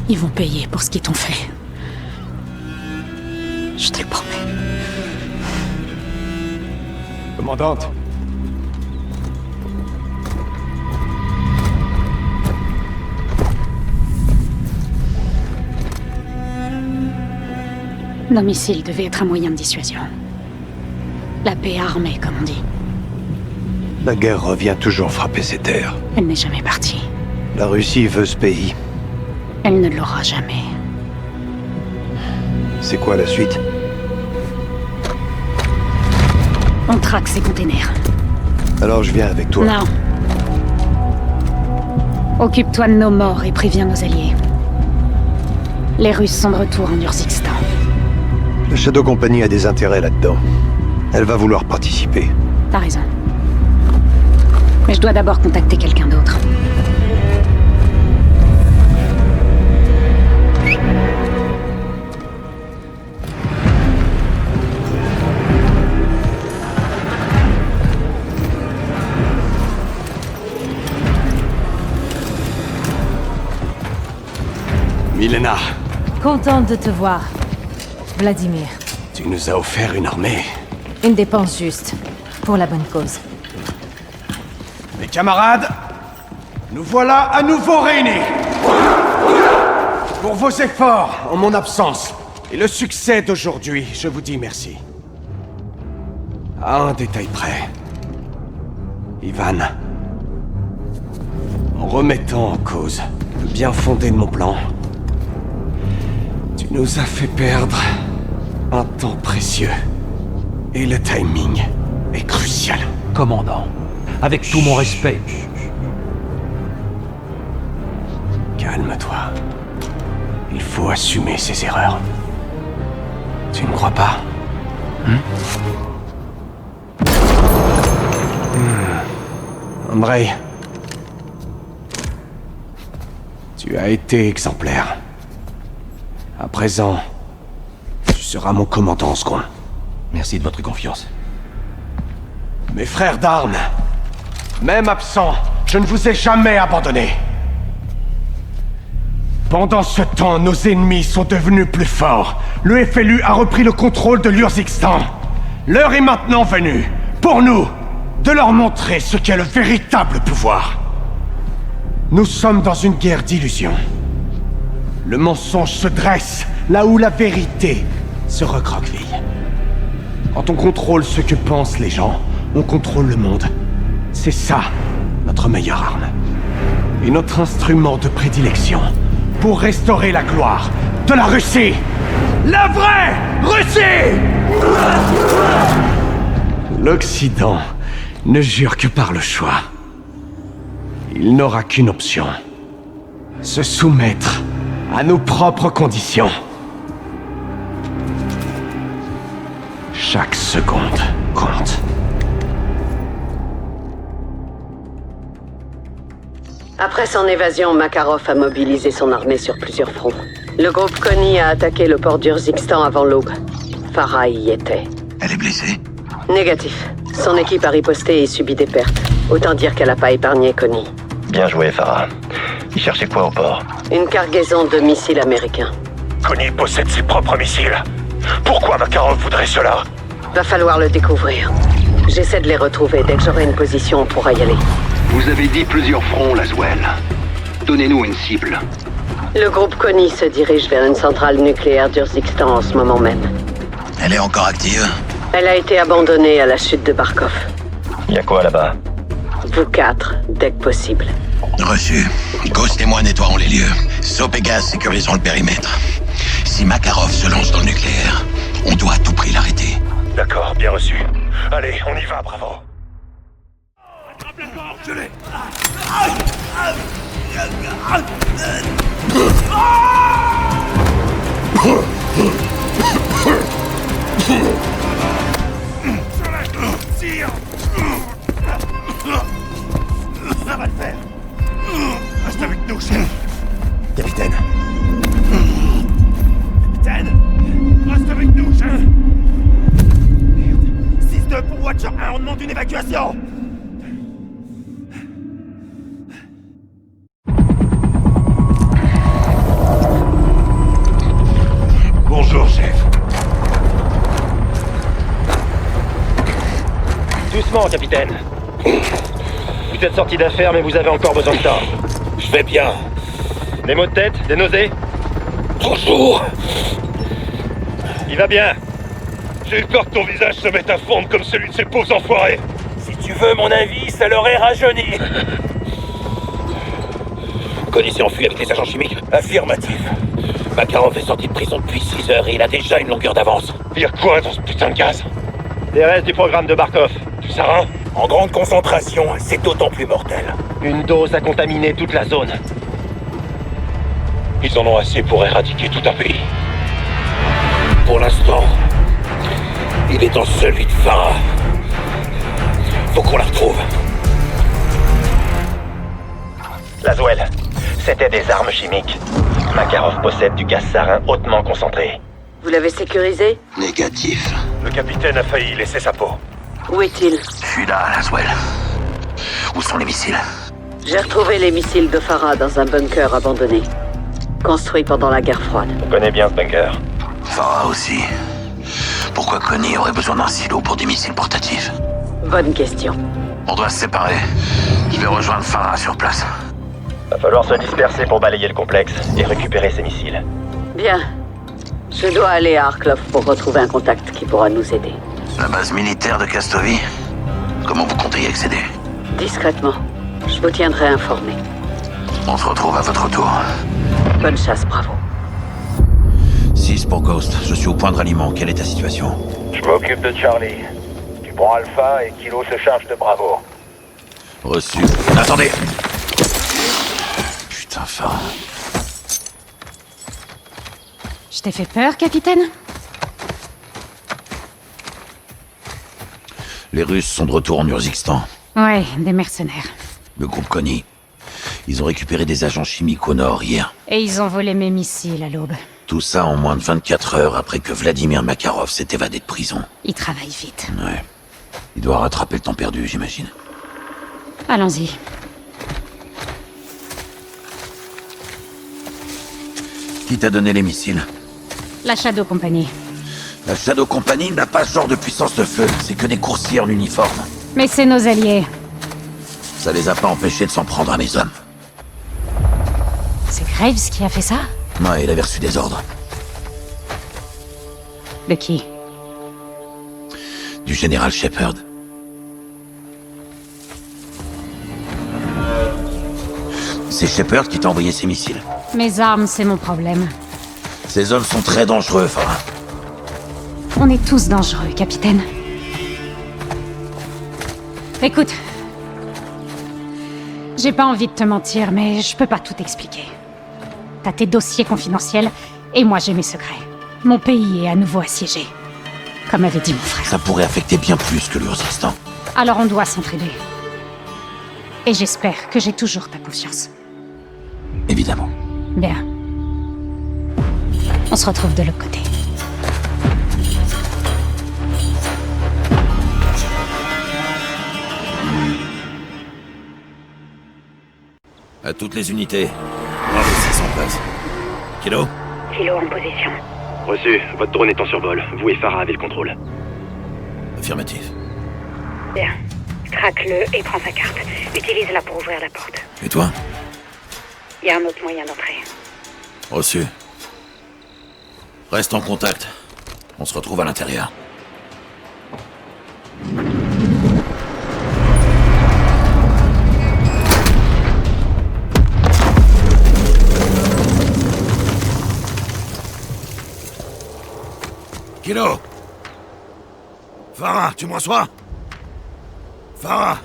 Ils vont payer pour ce qu'ils t'ont fait. Je te le promets. Commandante. Nos missiles devaient être un moyen de dissuasion. La paix armée, comme on dit. La guerre revient toujours frapper ces terres. Elle n'est jamais partie. La Russie veut ce pays. Elle ne l'aura jamais. C'est quoi la suite? On traque ces containers. Alors je viens avec toi. Non. Occupe-toi de nos morts et préviens nos alliés. Les Russes sont de retour en Urzikstan. La Shadow Company a des intérêts là-dedans. Elle va vouloir participer. T'as raison. Mais je dois d'abord contacter quelqu'un d'autre. Milena, Contente de te voir, Vladimir. tu nous as offert une armée. Une dépense juste, pour la bonne cause. Mes camarades, nous voilà à nouveau réunis. Pour vos efforts en mon absence et le succès d'aujourd'hui, je vous dis merci. À un détail près. Ivan, en remettant en cause le bien fondé de mon plan, tu nous as fait perdre un temps précieux. Et le timing est crucial. Commandant, avec tout mon respect. Calme-toi. Il faut assumer ses erreurs. Tu ne crois pas? Andrei, tu as été exemplaire. À présent, tu seras mon commandant en second. Merci de votre confiance. Mes frères d'armes, même absents, je ne vous ai jamais abandonné. Pendant ce temps, nos ennemis sont devenus plus forts. Le FLU a repris le contrôle de l'Urzikstan. L'heure est maintenant venue, pour nous, de leur montrer ce qu'est le véritable pouvoir. Nous sommes dans une guerre d'illusions. Le mensonge se dresse là où la vérité se recroqueville. Quand on contrôle ce que pensent les gens, on contrôle le monde. C'est ça, notre meilleure arme. Et notre instrument de prédilection pour restaurer la gloire de la Russie. La vraie Russie! L'Occident ne jure que par le choix. Il n'aura qu'une option. Se soumettre à nos propres conditions. Chaque seconde compte. Après son évasion, Makarov a mobilisé son armée sur plusieurs fronts. Le groupe Connie a attaqué le port d'Urzikstan avant l'aube. Farah y était. Elle est blessée? Négatif. Son équipe a riposté et subi des pertes. Autant dire qu'elle n'a pas épargné Connie. Bien joué, Farah. Il cherchait quoi au port? Une cargaison de missiles américains. Connie possède ses propres missiles. Pourquoi Makarov voudrait cela? Va falloir le découvrir. J'essaie de les retrouver. Dès que j'aurai une position, on pourra y aller. Vous avez dit plusieurs fronts, Laswell. Donnez-nous une cible. Le groupe Connie se dirige vers une centrale nucléaire d'Urzikstan en ce moment même. Elle est encore active? Elle a été abandonnée à la chute de Barkov. Y a quoi là-bas? Vous 4, dès que possible. Reçu. Ghost et moi nettoierons les lieux. Soap et Gaz sécuriseront le périmètre. Si Makarov se lance dans le nucléaire, On doit à tout prix l'arrêter. D'accord, bien reçu. Allez, on y va, Bravo. Attrape la corde, je l'ai. Tire. Ça va le faire. Reste avec nous, chef. Capitaine. Capitaine, reste avec nous, chef. Merde. 6-2 pour Watcher 1, on demande une évacuation. Bonjour, chef. Doucement, capitaine. Vous êtes sorti d'affaires, mais vous avez encore besoin de temps. Je vais bien. Des maux de tête? Des nausées? Bonjour. Il va bien. J'ai eu peur que ton visage se mette à fondre comme celui de ces pauvres enfoirés. Si tu veux mon avis, ça l'aurait rajeuni. Connie s'est enfui avec les agents chimiques? Affirmatif. Makarov est sorti de prison depuis 6 heures et il a déjà une longueur d'avance. Il y a quoi dans ce putain de gaz? Des restes du programme de Barkov. Du sarin? En grande concentration, c'est d'autant plus mortel. Une dose a contaminé toute la zone. Ils en ont assez pour éradiquer tout un pays. Pour l'instant, il est dans celui de Farah. Faut qu'on la retrouve. Laswell, c'était des armes chimiques. Makarov possède du gaz sarin hautement concentré. Vous l'avez sécurisé? Négatif. Le capitaine a failli y laisser sa peau. Où est-il? Je suis là, Laswell. Où sont les missiles? J'ai retrouvé les missiles de Farah dans un bunker abandonné. Construit pendant la guerre froide. On connaît bien ce bunker. Farah aussi. Pourquoi Connie aurait besoin d'un silo pour des missiles portatifs? Bonne question. On doit se séparer. Je vais rejoindre Farah sur place. Va falloir se disperser pour balayer le complexe et récupérer ces missiles. Bien. Je dois aller à Arklov pour retrouver un contact qui pourra nous aider. La base militaire de Castovi? Comment vous comptez y accéder? Discrètement. Je vous tiendrai informé. On se retrouve à votre tour. Bonne chasse, Bravo. 6 pour Ghost. Je suis au point de ralliement. Quelle est ta situation? Je m'occupe de Charlie. Tu prends Alpha et Kilo se charge de Bravo. Reçu. Attendez! Putain, Farah. Je t'ai fait peur, capitaine? Les Russes sont de retour en Urzikstan. Ouais, des mercenaires. Le groupe Connie. Ils ont récupéré des agents chimiques au nord hier. Et ils ont volé mes missiles à l'aube. Tout ça en moins de 24 heures après que Vladimir Makarov s'est évadé de prison. Ils travaillent vite. Ouais. Il doit rattraper le temps perdu, j'imagine. Allons-y. Qui t'a donné les missiles? La Shadow Company. La Shadow Company n'a pas ce genre de puissance de feu. C'est que des coursiers en uniforme. Mais c'est nos alliés. Ça les a pas empêchés de s'en prendre à mes hommes. C'est Graves qui a fait ça? Ouais, il avait reçu des ordres. De qui? Du général Shepard. C'est Shepard qui t'a envoyé ces missiles. Mes armes, c'est mon problème. Ces hommes sont très dangereux, Farah. On est tous dangereux, capitaine. Écoute. J'ai pas envie de te mentir, mais je peux pas tout expliquer. T'as tes dossiers confidentiels, et moi j'ai mes secrets. Mon pays est à nouveau assiégé. Comme avait dit mon frère. Ça pourrait affecter bien plus que l'Urzikstan. Alors on doit s'entraider. Et j'espère que j'ai toujours ta confiance. Évidemment. Bien. On se retrouve de l'autre côté. À toutes les unités. Bravo 6 en place. Kilo? Kilo en position. Reçu. Votre drone est en survol. Vous et Farah avez le contrôle. Affirmatif. Bien. Craque-le et prends sa carte. Utilise-la pour ouvrir la porte. Et toi? Il y a un autre moyen d'entrer. Reçu. Reste en contact. On se retrouve à l'intérieur. Kilo! Farah, tu me reçois? Farah,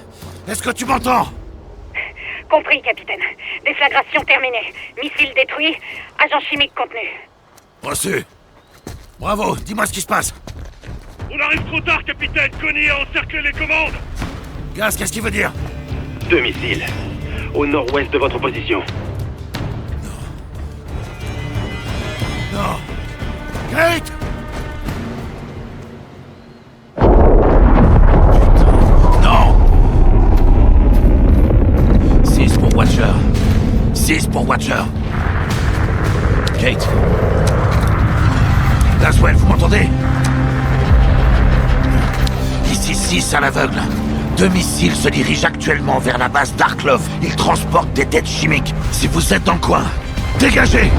est-ce que tu m'entends? Compris, capitaine. Déflagration terminée. Missile détruit. Agent chimique contenu. Reçu. Bravo, dis-moi ce qui se passe. On arrive trop tard, capitaine. Connie a encerclé les commandes. Gaz, qu'est-ce qu'il veut dire? 2 missiles. Au nord-ouest de votre position. Non. Kate! Non! 6 pour Watcher. 6 pour Watcher. Kate. Laswell, vous m'entendez? Ici 6 à l'aveugle. 2 missiles se dirigent actuellement vers la base d'Arklov. Ils transportent des têtes chimiques. Si vous êtes dans le coin, dégagez!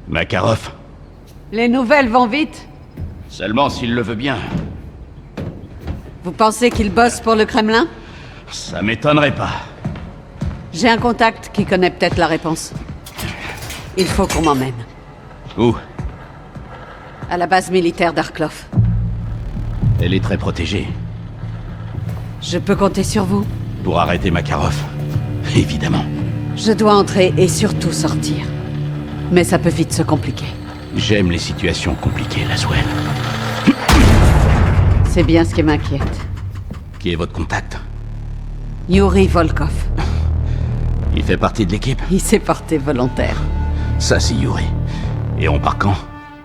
Makarov. Les nouvelles vont vite. Seulement s'il le veut bien. Vous pensez qu'il bosse pour le Kremlin? Ça m'étonnerait pas. J'ai un contact qui connaît peut-être la réponse. Il faut qu'on m'emmène. Où? À la base militaire d'Arklov. Elle est très protégée. Je peux compter sur vous? Pour arrêter Makarov. Évidemment. Je dois entrer et surtout sortir. Mais ça peut vite se compliquer. J'aime les situations compliquées, Laswell. C'est bien ce qui m'inquiète. Qui est votre contact? Yuri Volkov. Il fait partie de l'équipe? Il s'est porté volontaire. Ça, c'est Yuri. Et on part quand?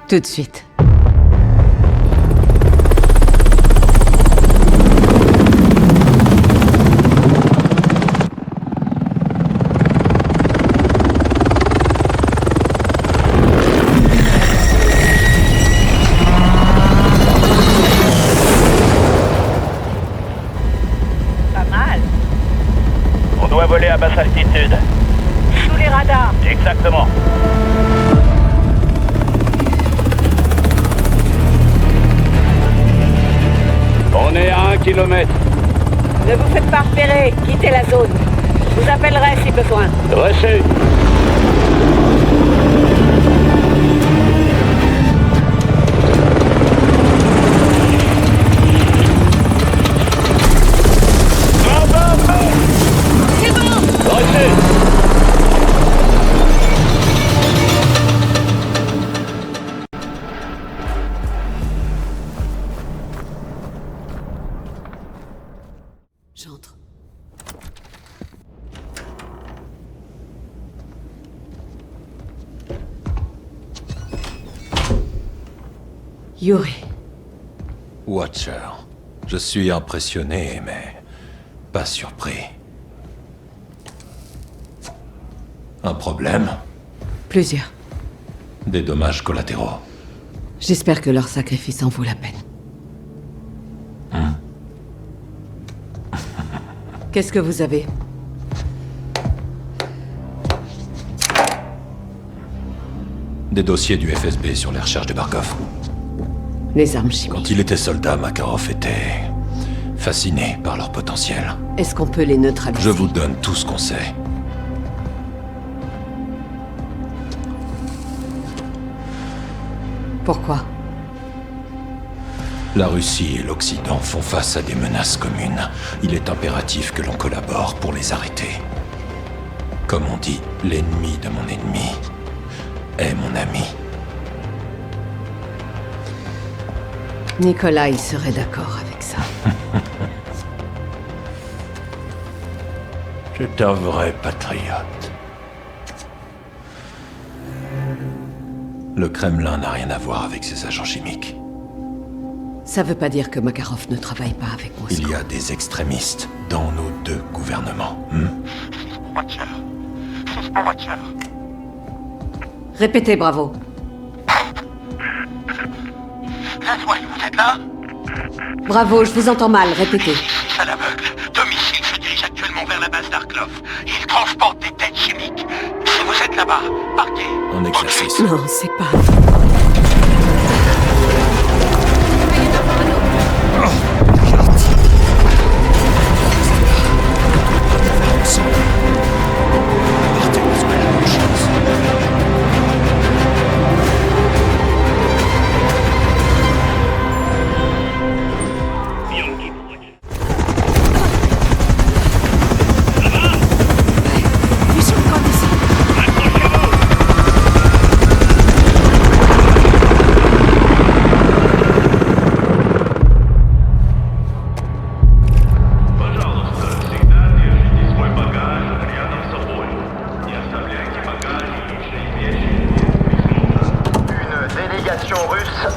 Tout de suite. Voler à basse altitude. Sous les radars. Exactement. On est à 1 kilomètre. Ne vous faites pas repérer. Quittez la zone. Je vous appellerai si besoin. Reçu. J'entre. Yuri. Watcher. Je suis impressionné, mais pas surpris. Un problème? Plusieurs. Des dommages collatéraux. J'espère que leur sacrifice en vaut la peine. Qu'est-ce que vous avez? Des dossiers du FSB sur les recherches de Barkov. Les armes chimiques. Quand il était soldat, Makarov était fasciné par leur potentiel. Est-ce qu'on peut les neutraliser? Je vous donne tout ce qu'on sait. Pourquoi? La Russie et l'Occident font face à des menaces communes. Il est impératif que l'on collabore pour les arrêter. Comme on dit, l'ennemi de mon ennemi est mon ami. Nikolai serait d'accord avec ça. C'est un vrai patriote. Le Kremlin n'a rien à voir avec ces agents chimiques. Ça veut pas dire que Makarov ne travaille pas avec Moscou. Il y a des extrémistes dans nos deux gouvernements. Watcher. Watcher. Répétez, Bravo. Laswell, vous êtes là? Bravo, je vous entends mal, répétez. À l'aveugle, 2 missiles se dirigent actuellement actuellement vers la base d'Arklov. Ils transportent des têtes chimiques. Si vous êtes là-bas, partez. En exercice. Non, c'est pas...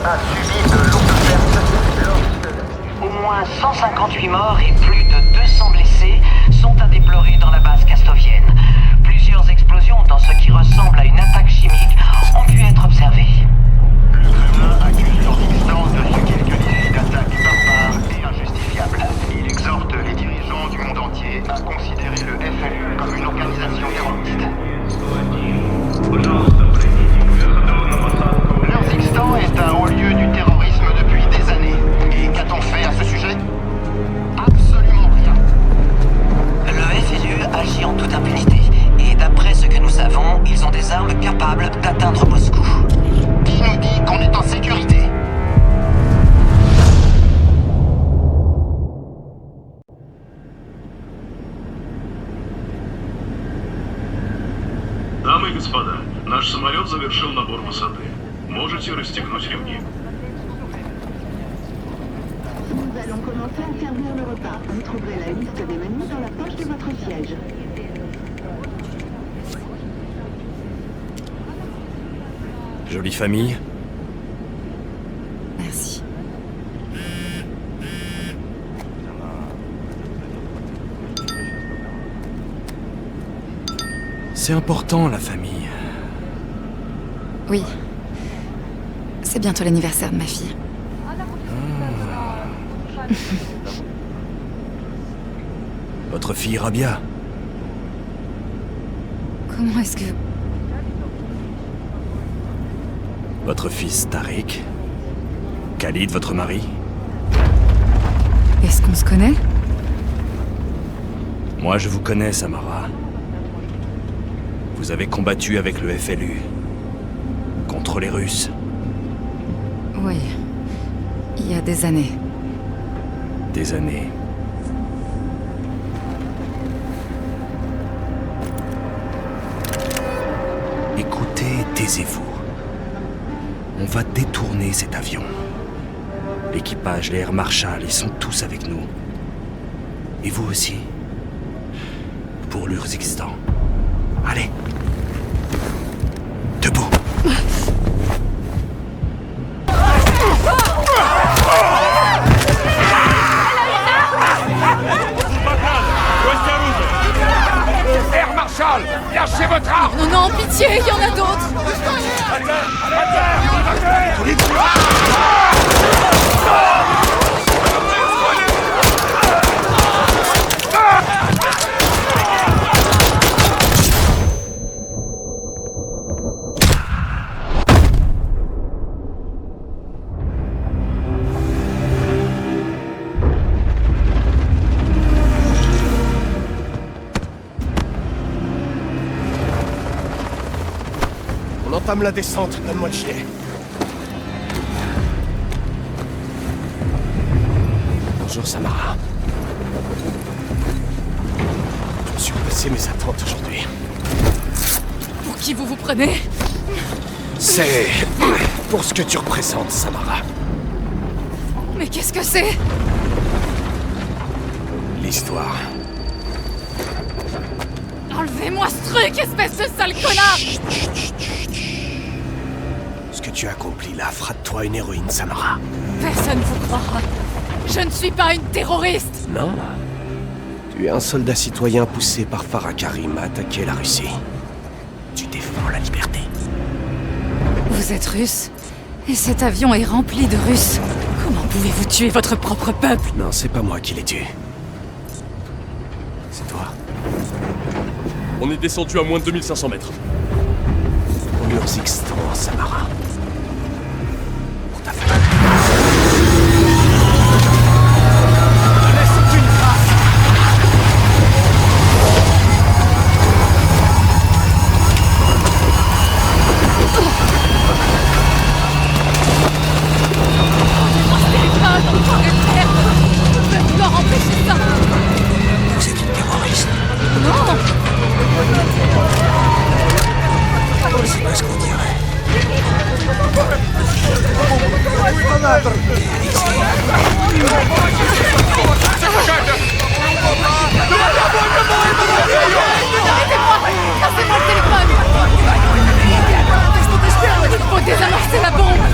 a subi de lourdes pertes lorsque... Au moins 158 morts et plus de 200 blessés sont à déplorer dans la base castovienne. Plusieurs explosions dans ce qui ressemble à une attaque chimique ont pu être observées. Le Kremlin accuse l'Organisation de subir quelques dizaines d'attaques barbares et injustifiables. Il exhorte les dirigeants du monde entier à considérer le FLU comme une organisation terroriste. L'Urzikstan est un haut lieu du terrorisme depuis des années. Et qu'a-t-on fait à ce sujet? Absolument rien. Le FLU agit en toute impunité. Et d'après ce que nous savons, ils ont des armes capables d'atteindre Moscou. Qui nous dit qu'on est en sécurité? Дамы и господа, наш самолет завершил набор высоты. Можете расстегнуть ремни. Nous allons commencer à servir le repas. Vous trouverez la liste des menus dans la poche de votre siège. Jolie famille. Merci. C'est important, la famille. Oui. C'est bientôt l'anniversaire de ma fille. Votre fille Rabia. Comment est-ce que... Votre fils Tariq. Khalid, votre mari. Est-ce qu'on se connaît? Moi, je vous connais, Samara. Vous avez combattu avec le FLU. Contre les Russes. Oui. Il y a des années. Des années. Écoutez, taisez-vous. On va détourner cet avion. L'équipage, les Air Marshal, ils sont tous avec nous. Et vous aussi. Pour l'Urzikstan. Allez. Debout. Air Marshal, lâchez votre arme! Non, non, pitié, il y en a d'autres! On entame la descente, donne-moi le gilet. Bonjour Samara. Je me suis repassé mes attentes aujourd'hui. Pour qui vous vous prenez? C'est... pour ce que tu représentes, Samara. Mais qu'est-ce que c'est? L'histoire. Enlevez-moi ce truc, espèce de sale connard! Ce que tu as accompli là fera de toi une héroïne, Samara. Personne vous croira. Je ne suis pas une terroriste! Non. Tu es un soldat citoyen poussé par Farah Karim à attaquer la Russie. Tu défends la liberté. Vous êtes russe? Et cet avion est rempli de Russes. Comment pouvez-vous tuer votre propre peuple? Non, c'est pas moi qui l'ai tué. C'est toi. On est descendu à moins de 2500 mètres. Urzixstan, Samara. On t'a fait. Vous êtes une terroriste. Non! C'est pas ce qu'on dirait. Passez-moi le téléphone! Il faut désamorcer la bombe!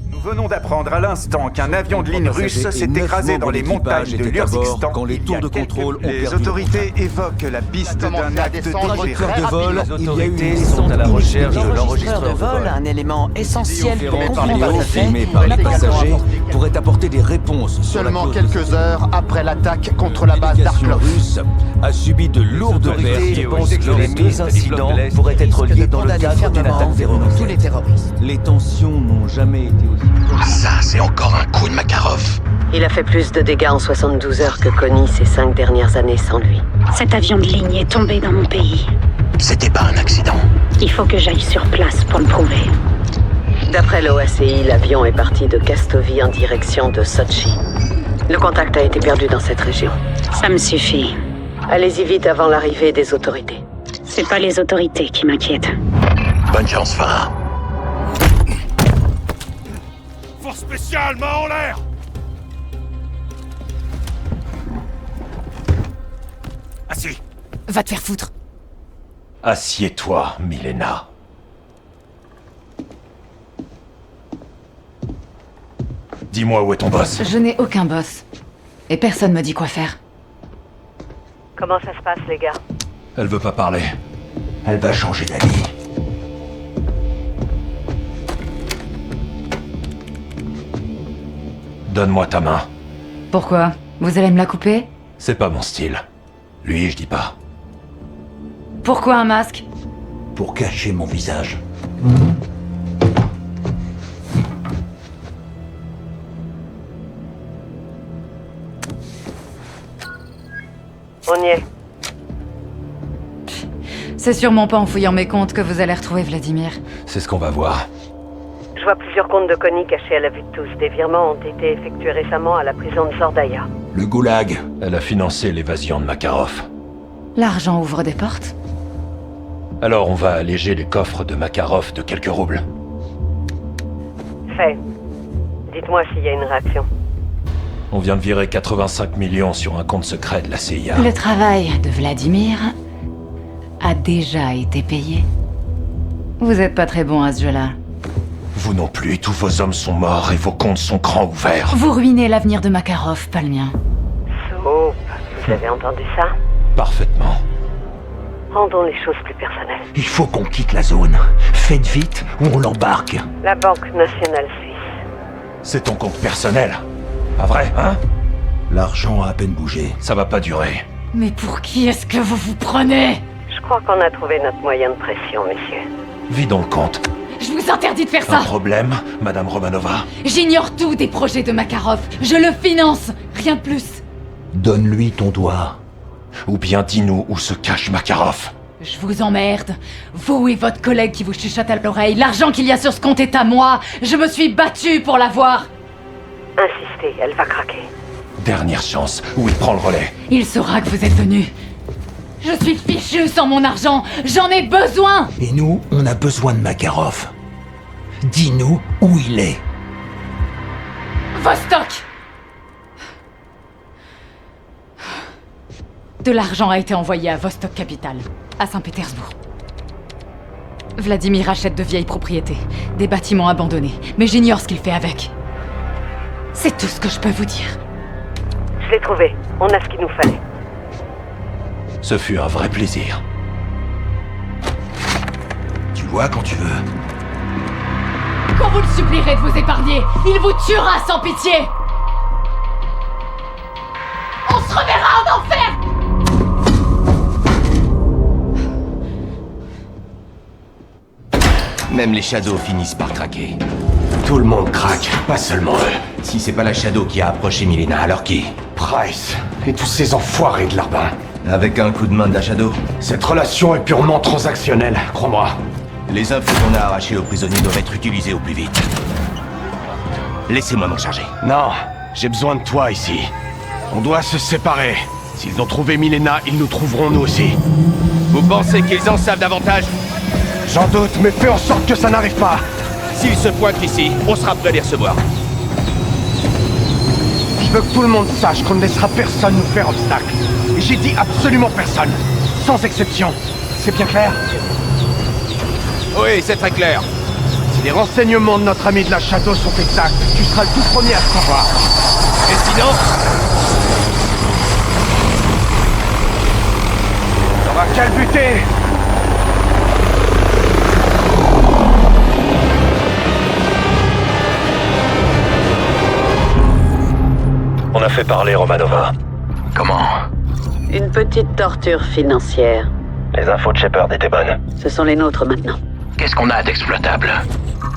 Nous venons d'apprendre à l'instant qu'un avion de ligne russe s'est écrasé dans les montagnes de l'Urzixstan. Quand les tours de contrôle ont perdu. Les autorités évoquent la piste d'un acte Directeur de vol, Les il y a eu autorités une sont à la recherche de l'enregistreur de vol. Un élément essentiel pour comprendre Vidéo les faits. filmée par les passagers pourrait apporter des réponses sur la Seulement cause quelques heures après l'attaque contre la base d'Arklov. russe a subi de lourdes pertes. Je pense que les deux incidents pourraient être liés dans le cadre d'une attaque terroriste. Tous les terroristes. Les tensions n'ont jamais été aussi... Ça, c'est encore un coup de Makarov. Il a fait plus de dégâts en 72 heures que Connie ces 5 dernières années sans lui. Cet avion de ligne est tombé dans mon pays. C'était pas un accident. Il faut que j'aille sur place pour le prouver. D'après l'OACI, l'avion est parti de Kastovi en direction de Sochi. Le contact a été perdu dans cette région. Ça me suffit. Allez-y vite avant l'arrivée des autorités. C'est pas les autorités qui m'inquiètent. Bonne chance, Farah. Force spéciale, main en l'air! Assis. Va te faire foutre. Assieds-toi, Milena. Dis-moi où est ton boss. Je n'ai aucun boss. Et personne me dit quoi faire. Comment ça se passe, les gars? Elle veut pas parler. Elle va changer d'avis. Donne-moi ta main. Pourquoi? Vous allez me la couper? C'est pas mon style. Lui, je dis pas. Pourquoi un masque? Pour cacher mon visage. On y est. C'est sûrement pas en fouillant mes comptes que vous allez retrouver Vladimir. C'est ce qu'on va voir. Je vois plusieurs comptes de Connie cachés à la vue de tous. Des virements ont été effectués récemment à la prison de Zordaya. Le goulag. Elle a financé l'évasion de Makarov. L'argent ouvre des portes? Alors on va alléger les coffres de Makarov de quelques roubles. Fait. Dites-moi s'il y a une réaction. On vient de virer 85 millions sur un compte secret de la CIA. Le travail de Vladimir a déjà été payé. Vous êtes pas très bon à ce jeu-là. Vous non plus, tous vos hommes sont morts et vos comptes sont grands ouverts. Vous ruinez l'avenir de Makarov, pas le mien. Soupe, vous avez entendu ça? Parfaitement. Rendons les choses plus personnelles. Il faut qu'on quitte la zone. Faites vite ou on l'embarque. La Banque nationale suisse. C'est ton compte personnel. Pas vrai, hein? L'argent a à peine bougé. Ça va pas durer. Mais pour qui est-ce que vous vous prenez? Je crois qu'on a trouvé notre moyen de pression, messieurs. Vidons le compte. Je vous interdis de faire Un ça! problème, Madame Romanova? J'ignore tout des projets de Makarov. Je le finance, rien de plus. Donne-lui ton doigt. Ou bien dis-nous où se cache Makarov. Je vous emmerde. Vous et votre collègue qui vous chuchote à l'oreille. L'argent qu'il y a sur ce compte est à moi. Je me suis battue pour l'avoir. Insistez, elle va craquer. Dernière chance, où il prend le relais. Il saura que vous êtes venu. Je suis fichu sans mon argent. J'en ai besoin. Et nous, on a besoin de Makarov. Dis-nous où il est. Vostok! De l'argent a été envoyé à Vostok Capital, à Saint-Pétersbourg. Vladimir achète de vieilles propriétés, des bâtiments abandonnés, mais j'ignore ce qu'il fait avec. C'est tout ce que je peux vous dire. Je l'ai trouvé. On a ce qu'il nous fallait. Ce fut un vrai plaisir. Tu vois quand tu veux. Qu'on vous le supplierait de vous épargner, il vous tuera sans pitié. On se reverra en enfer. Même les Shadows finissent par craquer. Tout le monde craque, pas seulement eux. Si c'est pas la Shadow qui a approché Milena, alors qui? Price et tous ces enfoirés de l'Arbin. Avec un coup de main de la Shadow? Cette relation est purement transactionnelle, crois-moi. Les infos qu'on a arrachées aux prisonniers doivent être utilisées au plus vite. Laissez-moi m'en charger. Non, j'ai besoin de toi ici. On doit se séparer. S'ils ont trouvé Milena, ils nous trouveront nous aussi. Vous pensez qu'ils en savent davantage? J'en doute, mais fais en sorte que ça n'arrive pas. S'ils se pointent ici, on sera prêt à les recevoir. Je veux que tout le monde sache qu'on ne laissera personne nous faire obstacle. Et j'ai dit absolument personne. Sans exception. C'est bien clair? Oui, c'est très clair. Si les renseignements de notre ami de la Shadow sont exacts, tu seras le tout premier à le savoir. Et sinon... On va calbuter. On a fait parler Romanova. Comment? Une petite torture financière. Les infos de Shepard étaient bonnes. Ce sont les nôtres maintenant. Qu'est-ce qu'on a d'exploitable?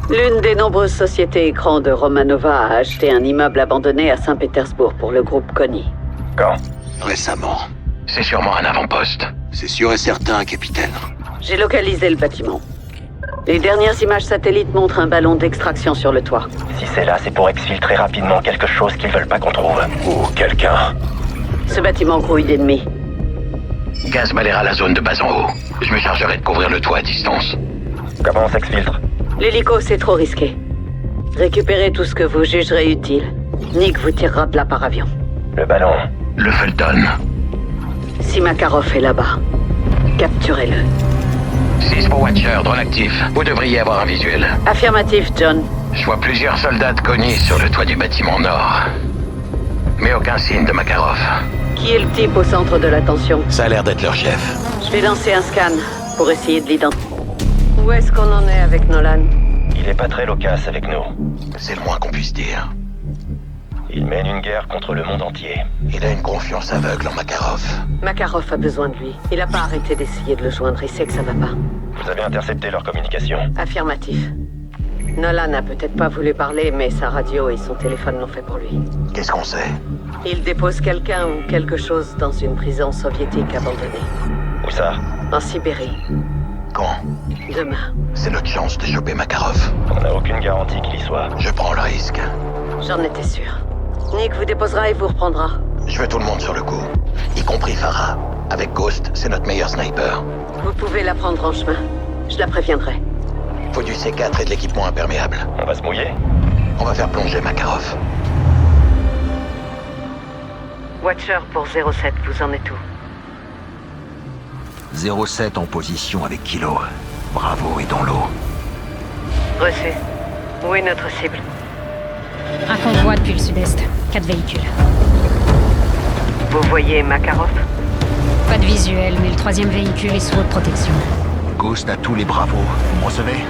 L'une des nombreuses sociétés écrans de Romanova a acheté un immeuble abandonné à Saint-Pétersbourg pour le groupe Konni. Quand? Récemment. C'est sûrement un avant-poste. C'est sûr et certain, capitaine. J'ai localisé le bâtiment. Les dernières images satellites montrent un ballon d'extraction sur le toit. Si c'est là, c'est pour exfiltrer rapidement quelque chose qu'ils veulent pas qu'on trouve. Ou quelqu'un. Ce bâtiment grouille d'ennemis. Gaz balayera la zone de bas en haut. Je me chargerai de couvrir le toit à distance. Comment on s'exfiltre? L'hélico, c'est trop risqué. Récupérez tout ce que vous jugerez utile. Nick vous tirera de là par avion. Le ballon. Le Fulton. Si Makarov est là-bas, capturez-le. 6 pour Watcher, drone actif. Vous devriez avoir un visuel. Affirmatif, John. Je vois plusieurs soldats de Konni sur le toit du bâtiment nord. Mais aucun signe de Makarov. Qui est le type au centre de l'attention? Ça a l'air d'être leur chef. Je vais lancer un scan pour essayer de l'identifier. Où est-ce qu'on en est avec Nolan? Il est pas très loquace avec nous. C'est le moins qu'on puisse dire. Il mène une guerre contre le monde entier. Il a une confiance aveugle en Makarov. Makarov a besoin de lui. Il a pas arrêté d'essayer de le joindre, il sait que ça va pas. Vous avez intercepté leur communication? Affirmatif. Nolan n'a peut-être pas voulu parler, mais sa radio et son téléphone l'ont fait pour lui. Qu'est-ce qu'on sait? Il dépose quelqu'un ou quelque chose dans une prison soviétique abandonnée. Où ça? En Sibérie. Quand? Demain. C'est notre chance de choper Makarov. On n'a aucune garantie qu'il y soit. Je prends le risque. J'en étais sûr. Nick vous déposera et vous reprendra. Je veux tout le monde sur le coup, y compris Farah. Avec Ghost, c'est notre meilleur sniper. Vous pouvez la prendre en chemin. Je la préviendrai. Faut du C4 et de l'équipement imperméable. On va se mouiller? On va faire plonger Makarov. Watcher pour 07, vous en êtes où? 07 en position avec Kilo. Bravo est dans l'eau. Reçu. Où est notre cible? Un convoi depuis le sud-est. 4 véhicules. Vous voyez Makarov? Pas de visuel, mais le 3e véhicule est sous haute protection. Ghost à tous les bravos. Vous me recevez?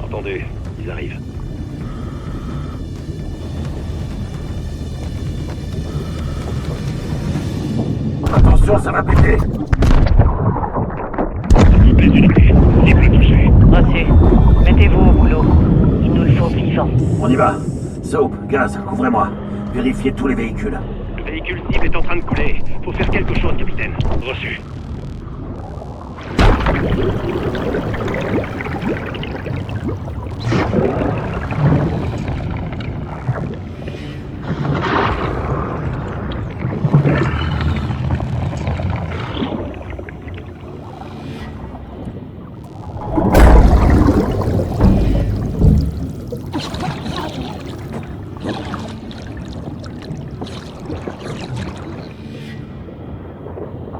Attendez, ils arrivent. Attention, ça va péter. Toutes les unités, cible touchée. Reçu. Mettez-vous au boulot. Il nous le faut vivant. On y va. Soap, gaz, couvrez-moi. Vérifiez tous les véhicules. Le véhicule cible est en train de couler. Faut faire quelque chose, capitaine. Reçu.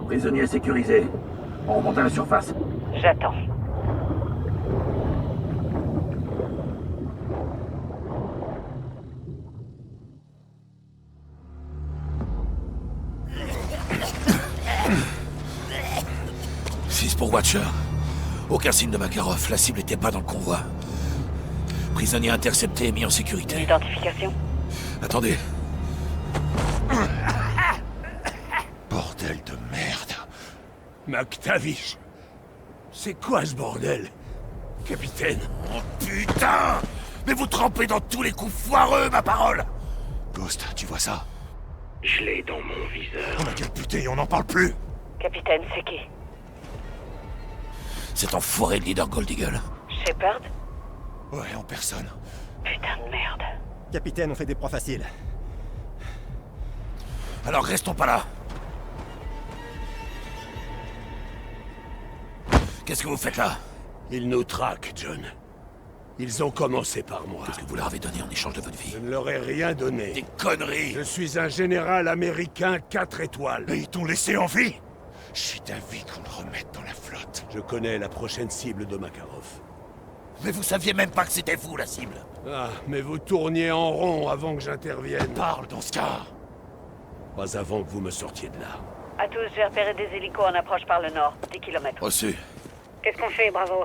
Prisonnier sécurisé. On remonte à la surface. J'attends. Pour Watcher. Aucun signe de Makarov. La cible n'était pas dans le convoi. Prisonnier intercepté et mis en sécurité. Identification. Attendez. Bordel de merde. McTavish. C'est quoi ce bordel? Capitaine. Oh putain! Mais vous trempez dans tous les coups foireux, ma parole! Ghost, tu vois ça? Je l'ai dans mon viseur. Oh ma gueule, putain, on n'en parle plus! Capitaine, c'est qui? Cet enfoiré de leader Gold Eagle. Shepard? Ouais, en personne. Putain de merde. Capitaine, on fait des proies faciles. Alors restons pas là. Qu'est-ce que vous faites là? Ils nous traquent, John. Ils ont commencé par moi. Qu'est-ce que vous leur avez donné en échange de votre vie? Je ne leur ai rien donné. Des conneries! Je suis un général américain 4 étoiles. Et ils t'ont laissé en vie? Je suis d'avis qu'on le remette dans la flotte. Je connais la prochaine cible de Makarov. Mais vous saviez même pas que c'était vous, la cible. Ah, mais vous tourniez en rond avant que j'intervienne. Parle dans ce cas. Pas avant que vous me sortiez de là. À tous, j'ai repéré des hélicos en approche par le nord. 10 km. Reçu. Qu'est-ce qu'on fait, Bravo?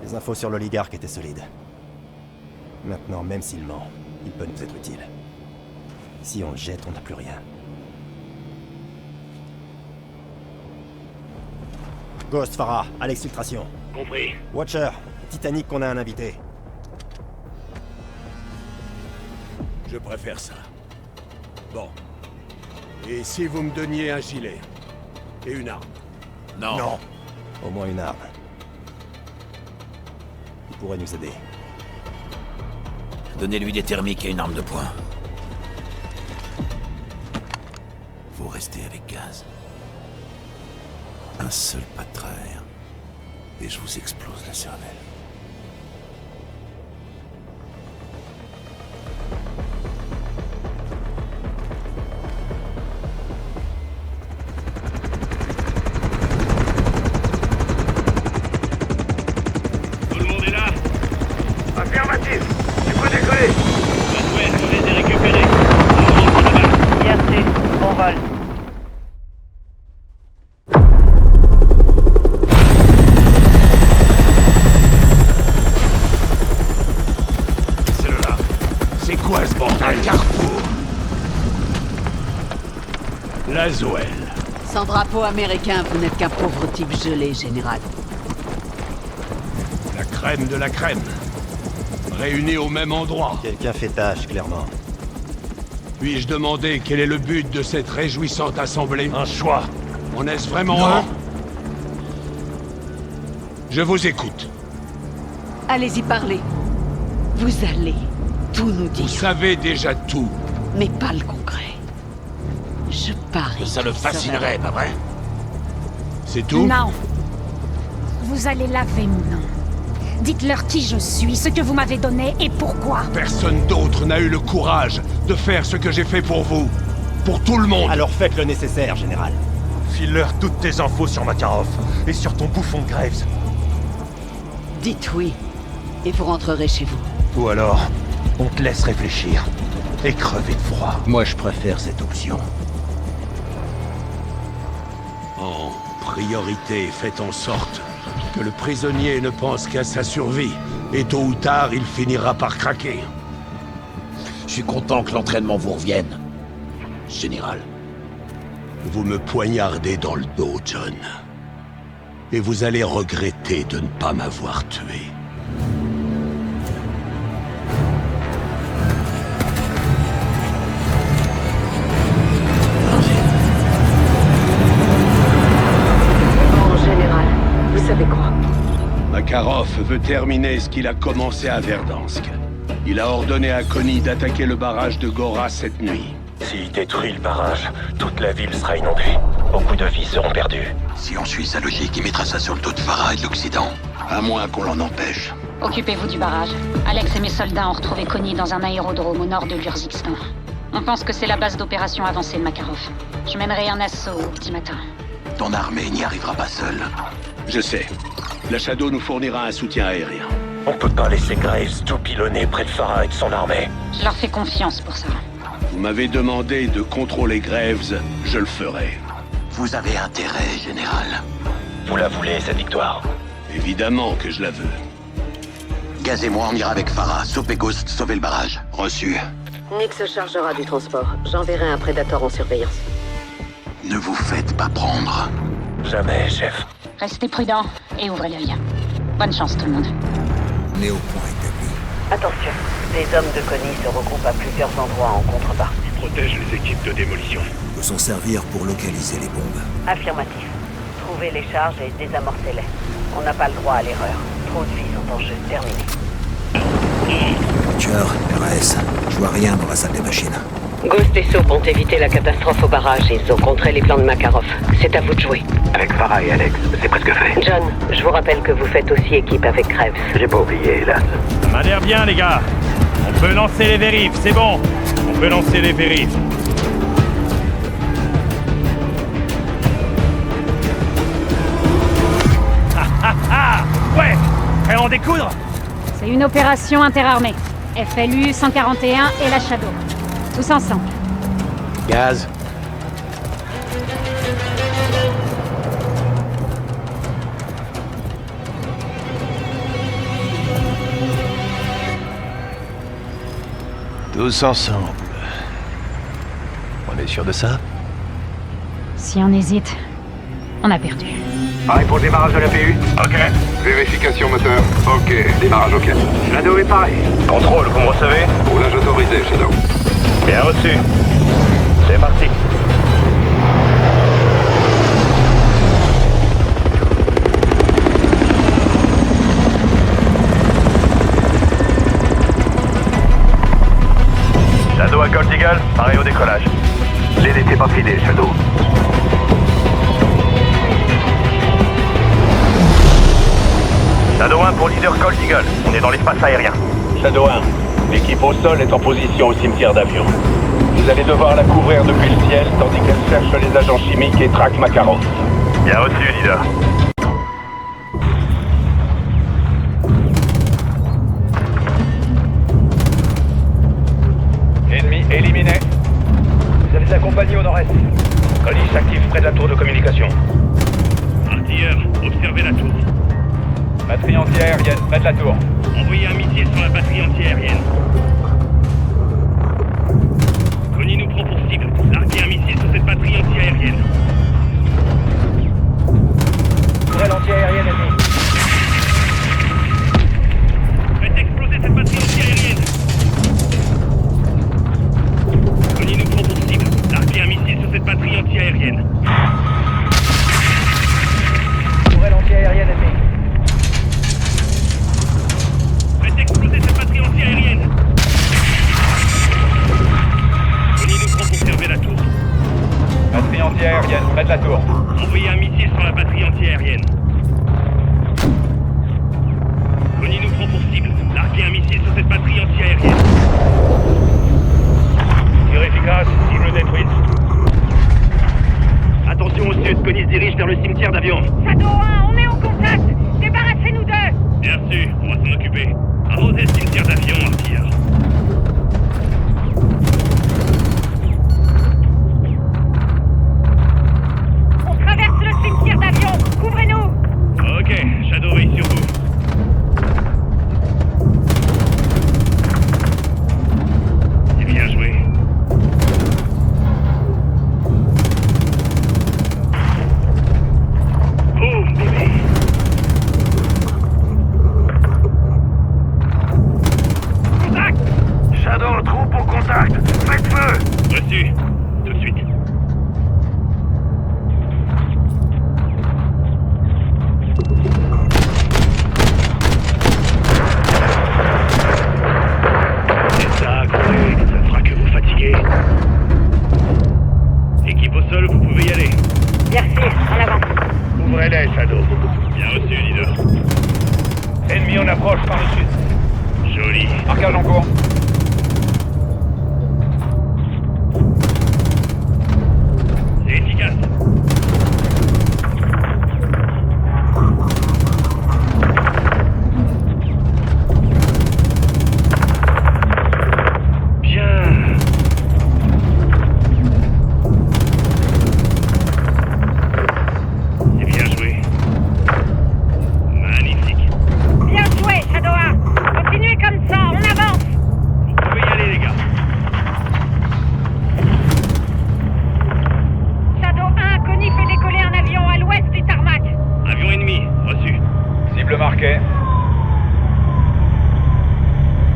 Les infos sur l'oligarque étaient solides. Maintenant, même s'il ment, il peut nous être utile. Si on le jette, on n'a plus rien. Ghost, Farah, à l'exfiltration. Compris. Watcher, Titanic qu'on a un invité. Je préfère ça. Bon. Et si vous me donniez un gilet? Et une arme? Non. Au moins une arme. Il pourrait nous aider. Donnez-lui des thermiques et une arme de poing. Vous restez avec gaz. Un seul pas de travers. Et je vous explose la cervelle. Tout le monde est là? Affirmatif. Tu peux décoller. Southwest, je les ai récupérés. Bien sûr, on vole. C'est quoi ce bordel? Carrefour. Laswell. Sans drapeau américain, vous n'êtes qu'un pauvre type gelé, général. La crème de la crème. Réunis au même endroit. Quelqu'un fait tâche, clairement. Puis-je demander quel est le but de cette réjouissante assemblée? Un choix. En est-ce vraiment un? Je vous écoute. Allez-y parler. Vous allez tout nous dire. Vous savez déjà tout. Mais pas le concret. Je parie. Ça le fascinerait, pas vrai? C'est tout? Non. Vous allez laver mon nom. Dites-leur qui je suis, ce que vous m'avez donné et pourquoi. Personne d'autre n'a eu le courage de faire ce que j'ai fait pour vous. Pour tout le monde. Alors faites le nécessaire, général. File-leur toutes tes infos sur Makarov et sur ton bouffon de Graves. Dites oui, et vous rentrerez chez vous. Ou alors, on te laisse réfléchir et crever de froid. Moi, je préfère cette option. En priorité, faites en sorte que le prisonnier ne pense qu'à sa survie. Et tôt ou tard, il finira par craquer. Je suis content que l'entraînement vous revienne, général. Vous me poignardez dans le dos, John. Et vous allez regretter de ne pas m'avoir tué. Bon, général, vous savez quoi? Makarov veut terminer ce qu'il a commencé à Verdansk. Il a ordonné à Connie d'attaquer le barrage de Gora cette nuit. S'il détruit le barrage, toute la ville sera inondée. Beaucoup de vies seront perdues. Si on suit sa logique, il mettra ça sur le dos de Farah et de l'Occident. À moins qu'on l'en empêche. Occupez-vous du barrage. Alex et mes soldats ont retrouvé Connie dans un aérodrome au nord de l'Urzikstan. On pense que c'est la base d'opération avancée de Makarov. Je mènerai un assaut au petit matin. Ton armée n'y arrivera pas seule. Je sais. La Shadow nous fournira un soutien aérien. On peut pas laisser Graves tout pilonner près de Farah et de son armée. Je leur fais confiance pour ça. Vous m'avez demandé de contrôler Graves, je le ferai. Vous avez intérêt, général. Vous la voulez, cette victoire? Évidemment que je la veux. Gaz et moi, on ira avec Farah, sauver Ghost, sauver le barrage. Reçu. Nick se chargera du transport. J'enverrai un Predator en surveillance. Ne vous faites pas prendre. Jamais, chef. Restez prudents et ouvrez l'œil. Bonne chance tout le monde. Néo-point établi. Attention, les hommes de Connie se regroupent à plusieurs endroits en contrepartie. Protège les équipes de démolition. Nous s'en servir pour localiser les bombes. Affirmatif. Trouvez les charges et désamorcez-les. On n'a pas le droit à l'erreur. Trop de vies sont en jeu. Terminé. Butcher, RS, je vois rien dans la salle des machines. Ghost et Soap ont évité la catastrophe au barrage. Ils ont contré les plans de Makarov. C'est à vous de jouer. Avec Farah et Alex, c'est presque fait. John, je vous rappelle que vous faites aussi équipe avec Graves. J'ai pas oublié, hélas. Ça m'a l'air bien, les gars. On peut lancer les vérifs, c'est bon. On peut lancer les vérifs. Ouais, prêt à en découdre? C'est une opération interarmée. FLU 141 et la Shadow. Tous ensemble. Gaz. Tous ensemble. On est sûr de ça? Si on hésite, on a perdu. Pareil pour le démarrage de la PU? Ok. Vérification moteur. Ok. Démarrage ok. Shadow est pareil. Contrôle, vous me recevez? Roulage autorisé, Shadow. Bien reçu. C'est parti. Shadow à Gold Eagle, pareil au décollage. Les n'était pas filé, Shadow. Shadow 1 pour leader Gold Eagle. On est dans l'espace aérien. Shadow 1, l'équipe au sol est en position au cimetière d'avions. Vous allez devoir la couvrir depuis le ciel tandis qu'elle cherche les agents chimiques et traque Makarov. Bien reçu, leader. Ennemi éliminé. Vous allez accompagner au nord-est. Connie s'active près de la tour de communication. Artilleur, observez la tour. Batterie anti-aérienne près de la tour. Envoyez un missile sur la batterie anti-aérienne. Connie nous prend pour cible. Larguez un missile sur cette batterie anti-aérienne. Tourelle anti-aérienne ennemie. Faites exploser cette batterie anti-aérienne. Connie nous prend pour cible. Larguez un missile sur cette batterie anti-aérienne. Tourelle anti-aérienne ennemie. Faites exploser cette batterie anti-aérienne. Connie nous prend pour server la tour. Batterie anti-aérienne près de la tour. Envoyez un missile sur la batterie anti-aérienne. Connie nous prend pour cible. Larguez un missile sur cette batterie anti-aérienne. Tir efficace, cible détruite. Attention au sud, Connie se dirige vers le cimetière d'avions. Shadow 1, on est en contact. Débarrassez-nous d'eux. Bien sûr, on va s'en occuper. Arrosez le cimetière d'avions, artilleur. On traverse le cimetière d'avions. Couvrez-nous. Ok, Shadow veille sur vous. C'est bien joué. Oh, bébé. dans le sud. Joli. Marquage en cours. C'est efficace.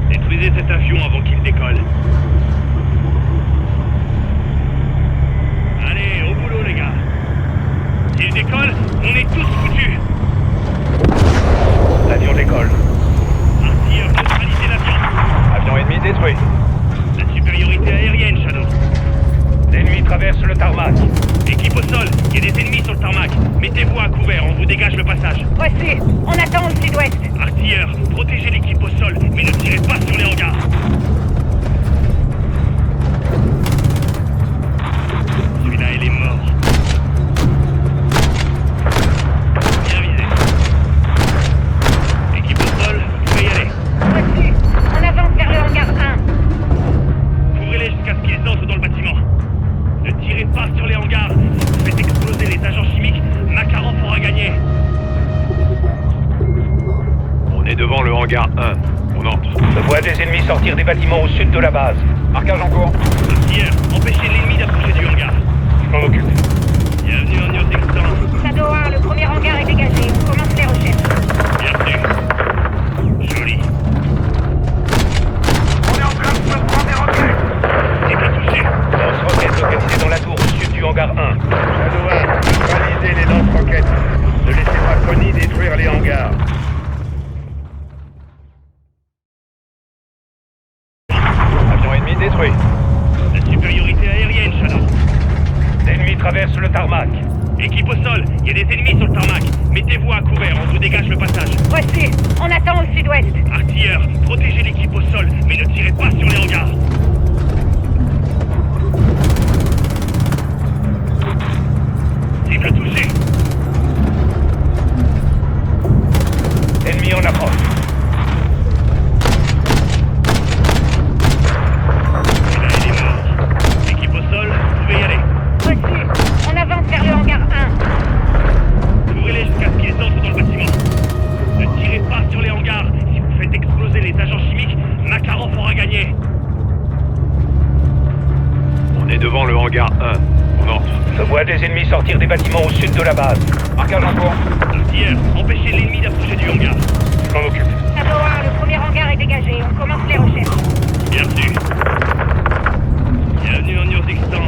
Détruisez cet avion avant qu'il décolle. Allez, au boulot les gars. S'il décolle, on est tous foutus. L'avion décolle. Artilleurs, neutralisez l'avion. Avion ennemi détruit. La supériorité aérienne, Shadow. L'ennemi traverse le tarmac. Équipe au sol, il y a des ennemis sur le tarmac. Mettez-vous à couvert, on vous dégage le passage. Reçu, on attend au sud-ouest. Artilleurs, protégez l'équipe au sol, mais ne tirez pas sur les hangars. Celui-là, il est mort. Bien visé. Équipe au sol, vous pouvez y aller. Reçu, on avance vers le hangar 1. Couvrez-les jusqu'à ce qu'ils entrent dans le bâtiment. Ne tirez pas sur les hangars. Si vous faites exploser les agents chimiques, Makarov aura gagné. On est devant le hangar 1. On entre. Je vois des ennemis sortir des bâtiments au sud de la base. Marquage en cours. Artilleurs, empêchez l'ennemi d'approcher du hangar. Je m'en occupe. Bienvenue en Neo-Texan. Shadow 1, le premier hangar est dégagé. On commence les recherches. Bien sûr. Joli. On est en train de se prendre des roquettes. C'est pas touché. Lance-roquettes localisées dans la tour au sud du hangar 1. Shadow 1, neutralisez les lance-roquettes. Ne laissez pas Connie détruire les hangars. Avion ennemi détruit. La supériorité aérienne, Shadow. L'ennemi traverse le tarmac. Équipe au sol, il y a des ennemis sur le tarmac. Mettez-vous à couvert, on vous dégage le passage. Reçu, on attend au sud-ouest. Artilleurs, protégez l'équipe au sol, mais ne tirez pas sur les hangars. Cible touchée. Ennemi en approche. Là, il est mort. Équipe au sol, vous pouvez y aller. Reçu, on avance vers le hangar 1. Couvrez-les jusqu'à ce qu'ils entrent dans le bâtiment. Ne tirez pas sur les hangars. Si vous faites exploser les agents chimiques, Makarov aura gagné. On est devant le hangar 1. On entre. Je vois des ennemis sortir des bâtiments au sud de la base. Marquage en cours. Artilleurs, empêchez l'ennemi d'approcher du hangar. Je m'en occupe. Shadow 1, le premier hangar est dégagé. On commence les recherches. Bien sûr. Bienvenue en Neo-Texan.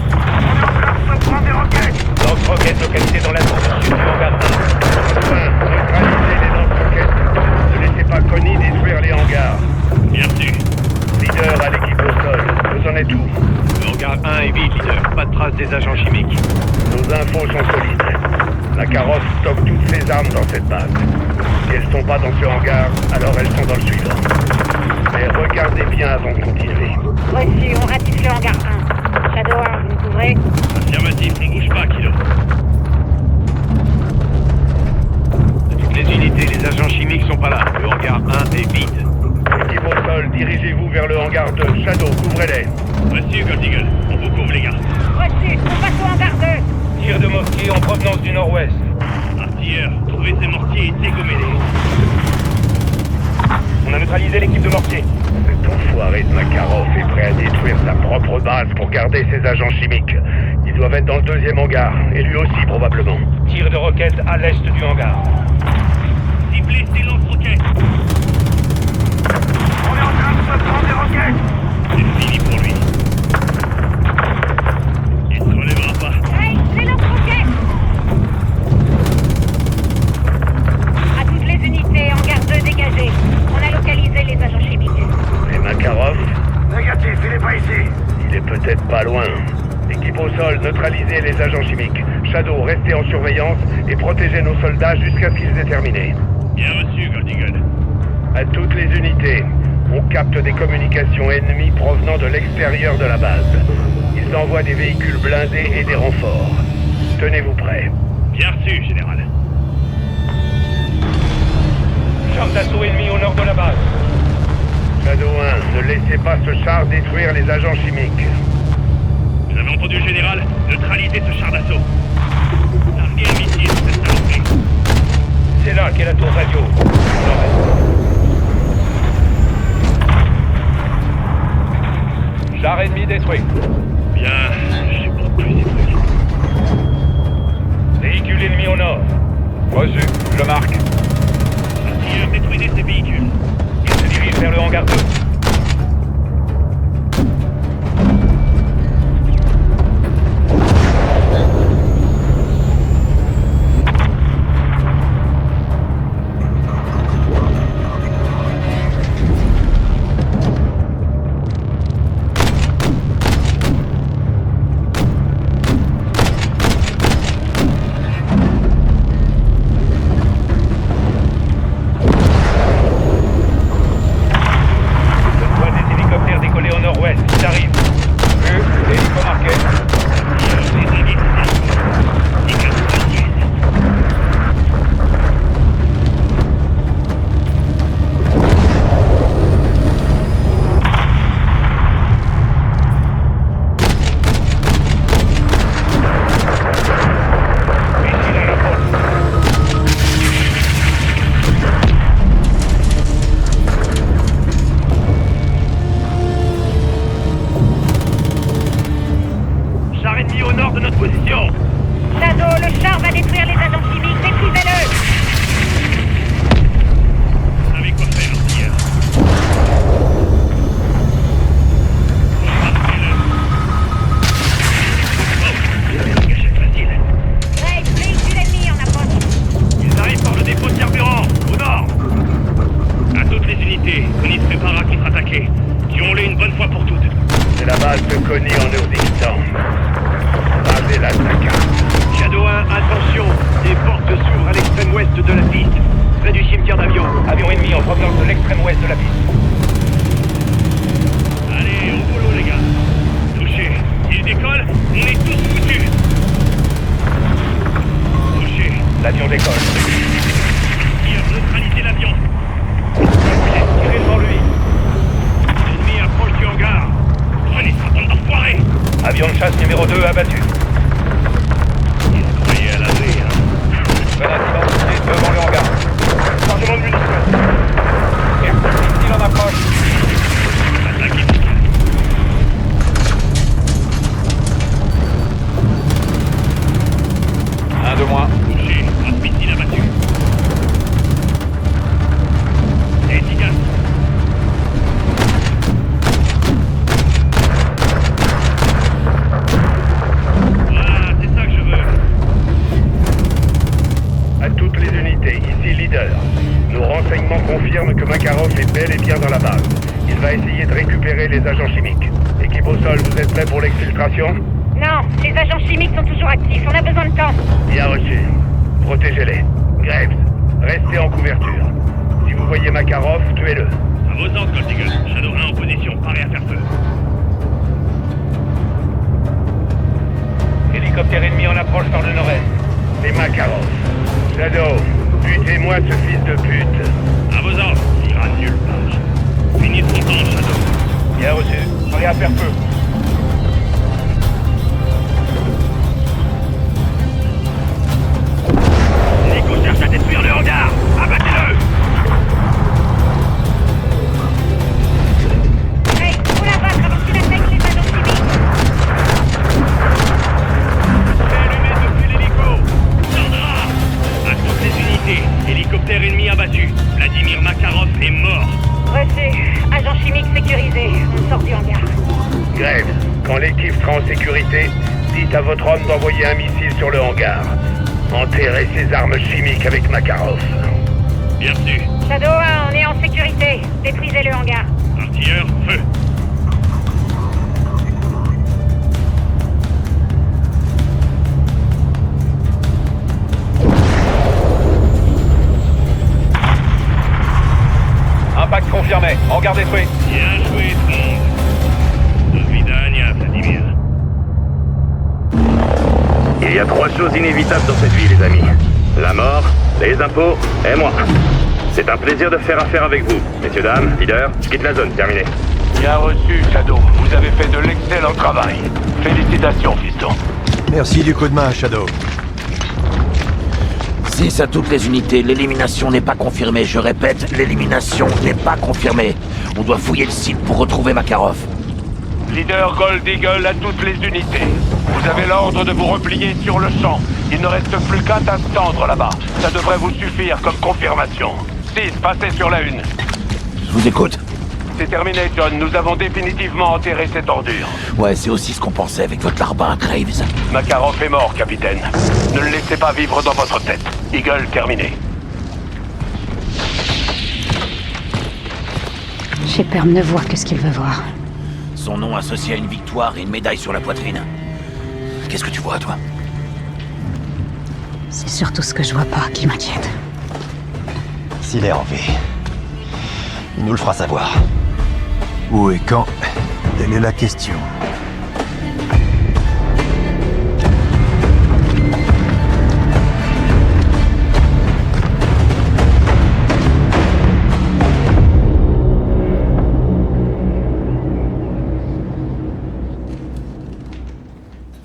On est en train de se prendre des roquettes. Lance-roquettes localisées dans la tour au sud du hangar 1. Enfin, neutralisez les lance-roquettes. Ne laissez pas Connie détruire les hangars. Bien sûr. Leader à l'équipe au sol. Vous en êtes où? Le hangar 1 est vide, leader. Pas de traces des agents chimiques. Nos infos sont solides. Makarov stocke toutes ses armes dans cette base. Si elles sont pas dans ce hangar, alors elles sont dans le suivant. Mais regardez bien avant de continuer. Reçu, on ratisse le hangar 1. Shadow 1, vous me couvrez? Affirmatif, on bouge pas, Kilo. De toutes les unités, les agents chimiques sont pas là. Le hangar 1 est vide. Équipe au sol, dirigez-vous vers le hangar 2. Shadow, couvrez-les. Reçu, Gold Eagle. On vous couvre, les gars. Reçu, on passe au hangar 2. Tir de mortier en provenance du nord-ouest. Artilleurs, trouvez ces mortiers et dégommez-les. On a neutralisé l'équipe de mortier. Cet enfoiré de Makarov est prêt à détruire sa propre base pour garder ses agents chimiques. Ils doivent être dans le deuxième hangar, et lui aussi probablement. Tir de roquettes à l'est du hangar. Ciblez ces lance-roquettes. On est en train de se prendre des roquettes. C'est fini pour lui. Il se relèvera pas. Hey, les lance-roquettes! À toutes les unités, hangar 2 dégagé. On a localisé les agents chimiques. Et Makarov? Négatif, il est pas ici. Il est peut-être pas loin. Équipe au sol, neutralisez les agents chimiques. Shadow, restez en surveillance et protégez nos soldats jusqu'à ce qu'ils aient terminé. Bien reçu, Gold Eagle. À toutes les unités, on capte des communications ennemies provenant de l'extérieur de la base. Ils envoient des véhicules blindés et des renforts. Tenez-vous prêts. Bien reçu, général. Char d'assaut ennemi au nord de la base. Shadow 1, ne laissez pas ce char détruire les agents chimiques. Vous avez entendu le général? Neutralisez ce char d'assaut. Larguez un missile, cette saloperie. C'est là qu'est la tour radio. Char ennemi détruit. Bien, je sais pas plus des trucs. Véhicule ennemi au nord. Reçu, je marque. Artilleurs, détruisez ces véhicules. Il se dirige vers le hangar 2. Non, les agents chimiques sont toujours actifs, on a besoin de temps. Bien reçu. Protégez-les. Graves, restez en couverture. Si vous voyez Makarov, tuez-le. À vos ordres, Gold Eagle. Shadow 1 en position, paré à faire feu. Hélicoptère ennemi en approche par le nord-est. C'est Makarov. Shadow, butez-moi ce fils de pute. À vos ordres, il ira nulle part. Finis ton temps, Shadow. Bien reçu. Paré à faire feu. Nico cherche à détruire le hangar. Abattez-le. Hey, faut la battre avant qu'il attaque les agents chimiques. C'est allumé depuis l'hélico. Sandra, à toutes les unités. Hélicoptère ennemi abattu. Vladimir Makarov est mort. Reçu. Agent chimique sécurisé. On sort du hangar. Graves, quand l'équipe sera en sécurité, dites à votre homme d'envoyer un missile sur le hangar. Enterrez ces armes chimiques avec Makarov. Bien reçu. Shadow 1, on est en sécurité. Détruisez le hangar. Artilleurs, feu. confirmé. Hangar détruit. Bien joué, Strong. Do vidania, Vladimir. Il y a 3 choses inévitables dans cette vie, les amis. La mort, les impôts et moi. C'est un plaisir de faire affaire avec vous. Messieurs, dames, leader, je quitte la zone, terminé. Bien reçu, Shadow. Vous avez fait de l'excellent travail. Félicitations, fiston. Merci du coup de main, Shadow. 6 à toutes les unités, l'élimination n'est pas confirmée. Je répète, l'élimination n'est pas confirmée. On doit fouiller le site pour retrouver Makarov. Leader Gold Eagle à toutes les unités. Vous avez l'ordre de vous replier sur le champ. Il ne reste plus qu'à t'attendre là-bas. Ça devrait vous suffire comme confirmation. 6, passez sur la 1. Je vous écoute. C'est terminé, John. Nous avons définitivement enterré cette ordure. Ouais, c'est aussi ce qu'on pensait avec votre larbin, Graves. Makarov est mort, capitaine. Ne le laissez pas vivre dans votre tête. Eagle, terminé. Shepard ne voit que ce qu'il veut voir. Son nom associé à une victoire et une médaille sur la poitrine. Qu'est-ce que tu vois, toi? C'est surtout ce que je vois pas qui m'inquiète. S'il est en vie, il nous le fera savoir. Où et quand? Telle est la question.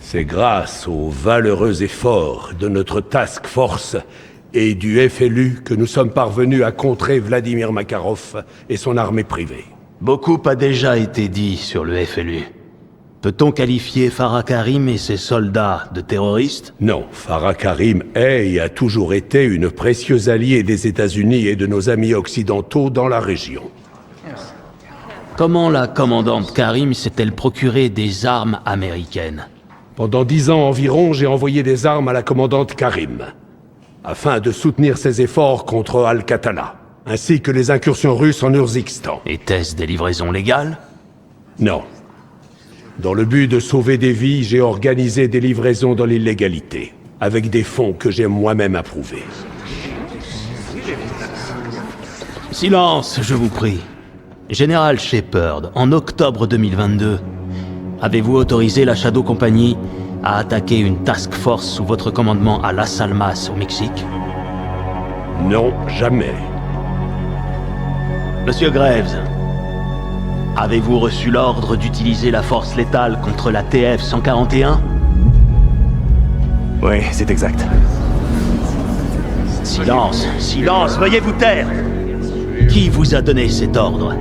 C'est grâce aux valeureux efforts de notre task force et du FLU que nous sommes parvenus à contrer Vladimir Makarov et son armée privée. Beaucoup a déjà été dit sur le FLU. Peut-on qualifier Farah Karim et ses soldats de terroristes? Non, Farah Karim est et a toujours été une précieuse alliée des États-Unis et de nos amis occidentaux dans la région. Comment la commandante Karim s'est-elle procuré des armes américaines? Pendant 10 ans environ, j'ai envoyé des armes à la commandante Karim, afin de soutenir ses efforts contre Al-Qatala, ainsi que les incursions russes en Urzikstan. Était-ce des livraisons légales? Non. Dans le but de sauver des vies, j'ai organisé des livraisons dans l'illégalité, avec des fonds que j'ai moi-même approuvés. Silence, je vous prie. Général Shepard, en octobre 2022, avez-vous autorisé la Shadow Company à attaquer une task force sous votre commandement à Las Almas, au Mexique? Non, jamais. Monsieur Graves, avez-vous reçu l'ordre d'utiliser la force létale contre la TF-141? Oui, c'est exact. Silence, silence, veuillez vous taire! Qui vous a donné cet ordre?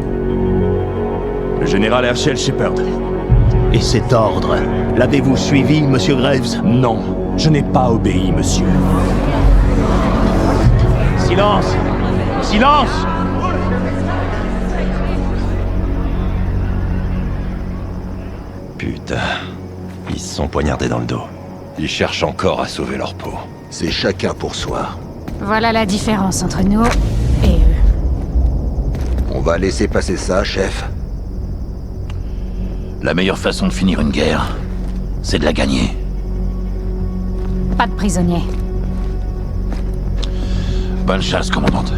Le général Herschel Shepard. Et cet ordre, l'avez-vous suivi, monsieur Graves? Non, je n'ai pas obéi, monsieur. Silence! Silence! Putain, ils se sont poignardés dans le dos. Ils cherchent encore à sauver leur peau. C'est chacun pour soi. Voilà la différence entre nous et eux. On va laisser passer ça, chef. La meilleure façon de finir une guerre, c'est de la gagner. Pas de prisonniers. Bonne chasse, commandante.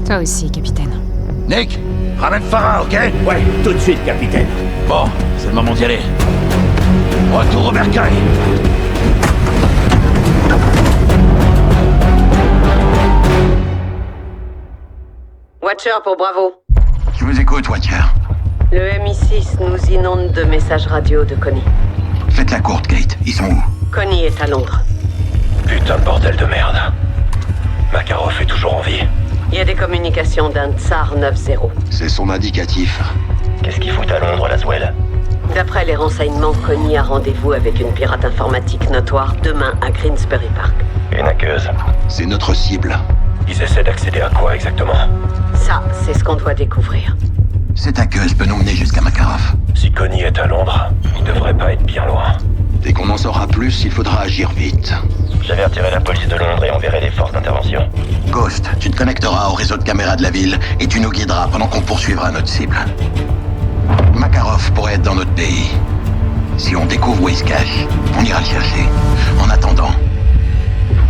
Toi aussi, capitaine. Nick, ramène Farah, ok? Ouais, tout de suite, capitaine. Bon, c'est le moment d'y aller. Retour au bercail. Watcher pour Bravo. Je vous écoute, Watcher. Le MI6 nous inonde de messages radio de Connie. Faites la courte, Kate. Ils sont où? Connie est à Londres. Putain de bordel de merde. Makarov est toujours en vie. Il y a des communications d'un Tsar 9-0. C'est son indicatif. Qu'est-ce qu'il fout à Londres, Laswell? D'après les renseignements, Connie a rendez-vous avec une pirate informatique notoire demain à Greensbury Park. Une hackeuse. C'est notre cible. Ils essaient d'accéder à quoi exactement? Ça, c'est ce qu'on doit découvrir. Cette hackeuse peut nous mener jusqu'à Makarov. Si Connie est à Londres, il devrait pas être bien loin. Dès qu'on en saura plus, il faudra agir vite. J'avertirai la police de Londres et enverrai des forces d'intervention. Ghost, tu te connecteras au réseau de caméras de la ville et tu nous guideras pendant qu'on poursuivra notre cible. Makarov pourrait être dans notre pays. Si on découvre où il se cache, on ira le chercher. En attendant,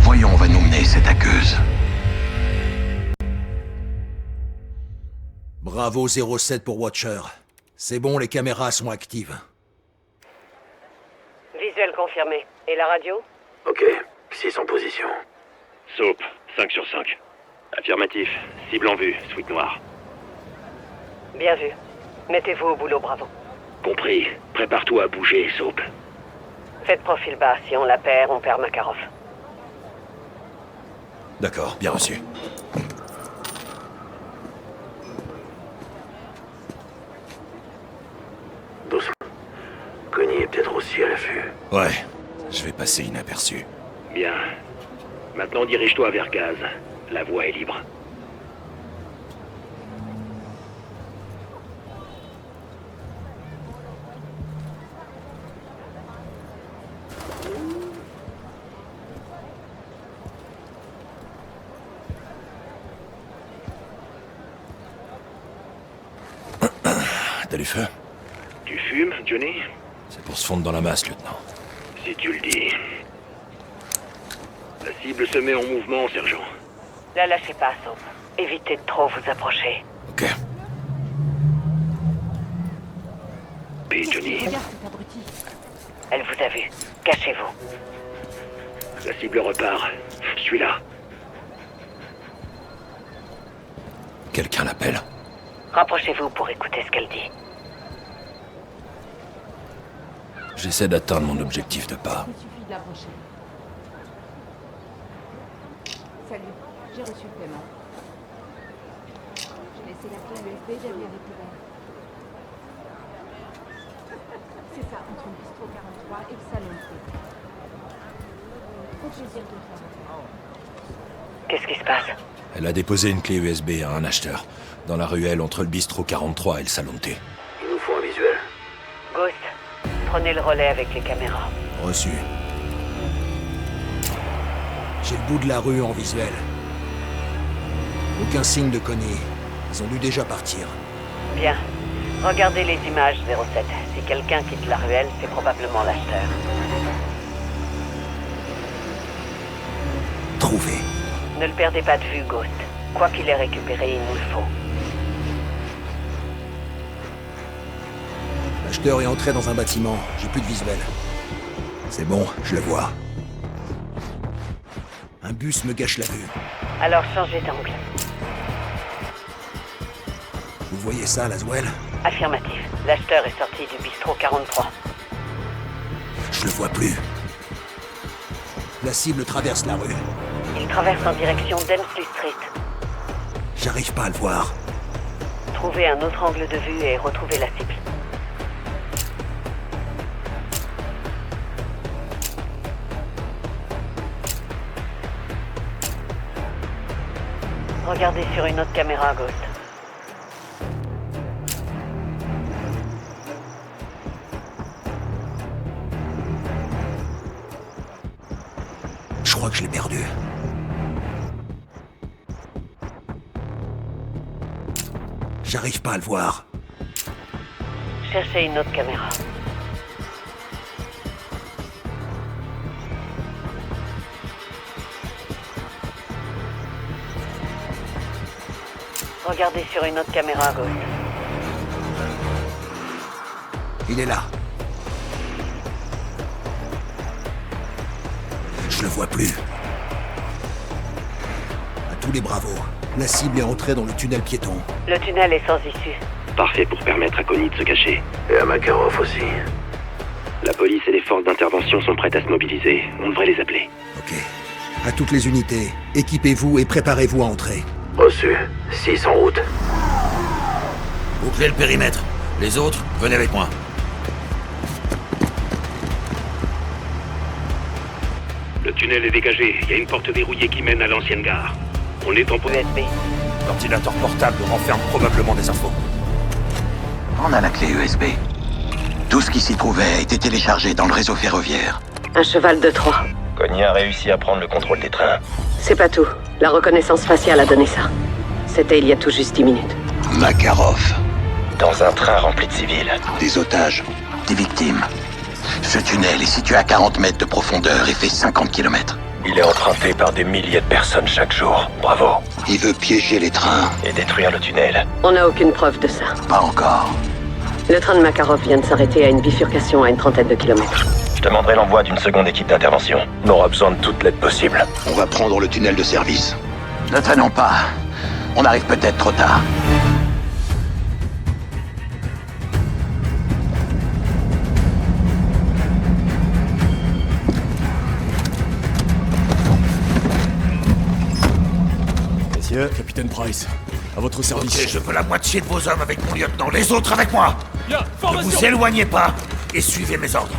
voyons où va nous mener cette hackeuse. Bravo 07 pour Watcher. C'est bon, les caméras sont actives. Visuel confirmé. Et la radio? Ok, 6 en position. Soap, 5 sur 5. Affirmatif, cible en vue, suite noire. Bien vu. Mettez-vous au boulot, Bravo. Compris, prépare-toi à bouger, Soap. Faites profil bas, si on la perd, on perd Makarov. D'accord, bien reçu. Doucement. Connie est peut-être aussi à l'affût. Ouais, je vais passer inaperçu. Bien. Maintenant, dirige-toi vers Gaz. La voie est libre. T'as du feu? Tu fumes, Johnny? C'est pour se fondre dans la masse, lieutenant. Si tu le dis. La cible se met en mouvement, sergent. La lâchez pas, Soap. Évitez de trop vous approcher. Ok. Et Johnny? Elle vous a vu. Cachez-vous. La cible repart. Je suis là. Quelqu'un l'appelle? Rapprochez-vous pour écouter ce qu'elle dit. J'essaie d'atteindre mon objectif de pas. Il suffit de l'approcher. Salut, j'ai reçu le paiement. J'ai laissé la clé USB derrière les couverts. C'est ça, entre le bistrot 43 et le salon. Faut que je dise deux fois. Qu'est-ce qui se passe? Elle a déposé une clé USB à un acheteur, dans la ruelle entre le bistrot 43 et le salon de thé. Il nous faut un visuel. Ghost, prenez le relais avec les caméras. Reçu. J'ai le bout de la rue en visuel. Aucun signe de Connie. Ils ont dû déjà partir. Bien. Regardez les images, 07. Si quelqu'un quitte la ruelle, c'est probablement l'acheteur. Trouvé. Ne le perdez pas de vue, Ghost. Quoi qu'il ait récupéré, il nous le faut. L'acheteur est entré dans un bâtiment. J'ai plus de visuel. C'est bon, je le vois. Un bus me gâche la vue. Alors changez d'angle. Vous voyez ça, Laswell? Affirmatif. L'acheteur est sorti du bistrot 43. Je le vois plus. La cible traverse la rue. Il traverse en direction d'Elmsley Street. J'arrive pas à le voir. Trouvez un autre angle de vue et retrouvez la cible. Regardez sur une autre caméra, Ghost. Je crois que je l'ai perdu. J'arrive pas à le voir. Cherchez une autre caméra. Regardez sur une autre caméra, Ghost. Il est là. Je le vois plus. À tous les bravos. La cible est entrée dans le tunnel piéton. Le tunnel est sans issue. Parfait pour permettre à Connie de se cacher. Et à Makarov aussi. La police et les forces d'intervention sont prêtes à se mobiliser. On devrait les appeler. Ok. À toutes les unités, équipez-vous et préparez-vous à entrer. Reçu. 6 en route. Bouclez le périmètre. Les autres, venez avec moi. Le tunnel est dégagé. Il y a une porte verrouillée qui mène à l'ancienne gare. On est en USB. L'ordinateur portable renferme probablement des infos. On a la clé USB. Tout ce qui s'y trouvait a été téléchargé dans le réseau ferroviaire. Un cheval de Troie. Connie a réussi à prendre le contrôle des trains. C'est pas tout. La reconnaissance faciale a donné ça. C'était il y a tout juste 10 minutes. Makarov. Dans un train rempli de civils. Des otages. Des victimes. Ce tunnel est situé à 40 mètres de profondeur et fait 50 km. Il est emprunté par des milliers de personnes chaque jour. Bravo. Il veut piéger les trains. Et détruire le tunnel. On n'a aucune preuve de ça. Pas encore. Le train de Makarov vient de s'arrêter à une bifurcation à une trentaine de kilomètres. Je demanderai l'envoi d'une seconde équipe d'intervention. On aura besoin de toute l'aide possible. On va prendre le tunnel de service. Ne traînons pas. On arrive peut-être trop tard. Messieurs. Capitaine Price, à votre service. Ok, je veux la moitié de vos hommes avec mon lieutenant, les autres avec moi. Ne vous éloignez pas et suivez mes ordres.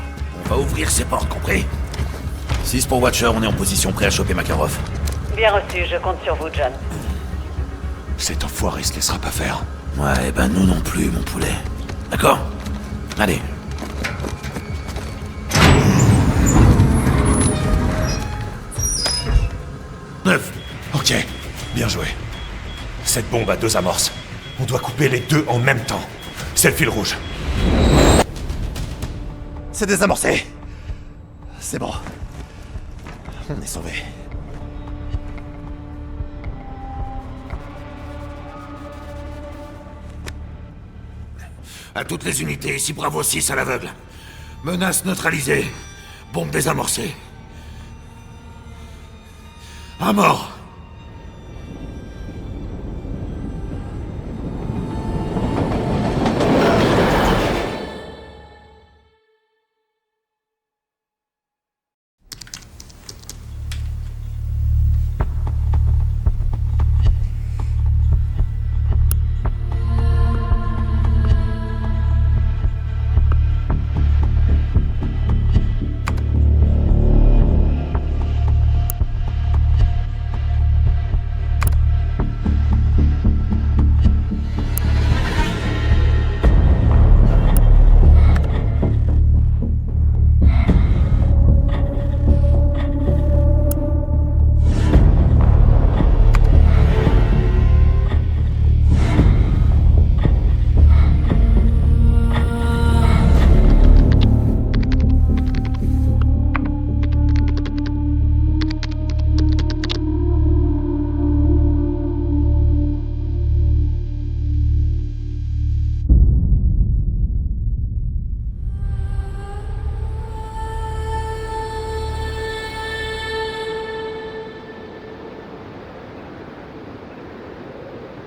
On va ouvrir ces portes, compris? 6 pour Watcher, on est en position prêt à choper Makarov. Bien reçu, je compte sur vous, John. Cet enfoiré se laissera pas faire. Ouais, ben nous non plus, mon poulet. D'accord? Allez. Neuf. Ok, bien joué. Cette bombe a 2 amorces. On doit couper les 2 en même temps. C'est le fil rouge. C'est désamorcé. C'est bon. On est sauvés. À toutes les unités, ici Bravo 6 à l'aveugle. Menace neutralisée. Bombe désamorcée. À mort.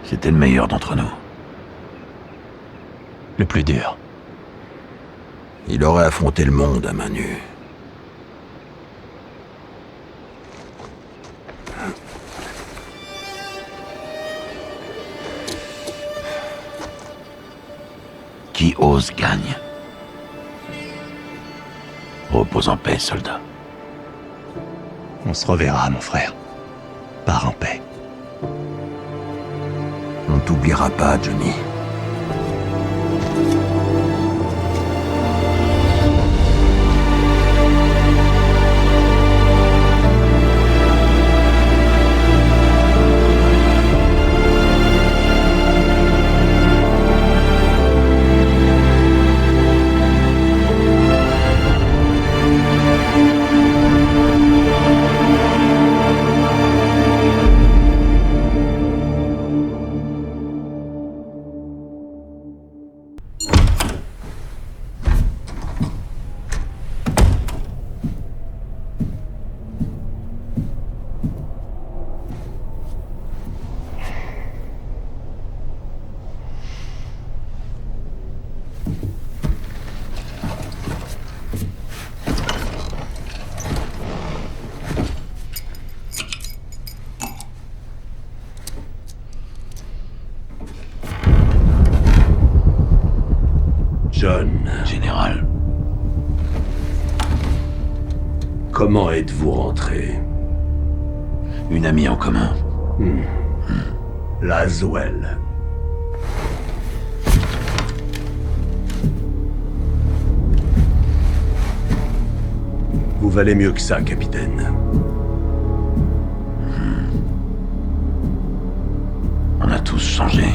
C'était le meilleur d'entre nous. Le plus dur. Il aurait affronté le monde à main nue. Qui ose gagne. Repose en paix, soldat. On se reverra, mon frère. Pars en paix. On t'oubliera pas, Johnny. John. Général. Comment êtes-vous rentré? Une amie en commun. Laswell. Vous valez mieux que ça, capitaine. On a tous changé.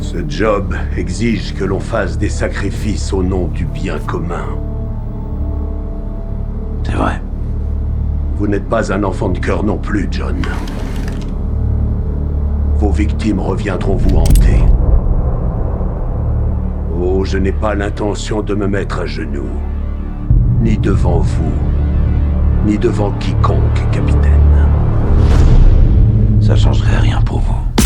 Ce job exige que l'on fasse des sacrifices au nom du bien commun. C'est vrai. Vous n'êtes pas un enfant de cœur non plus, John. Vos victimes reviendront vous hanter. Oh, je n'ai pas l'intention de me mettre à genoux. Ni devant vous, ni devant quiconque, capitaine. Ça changerait rien pour vous.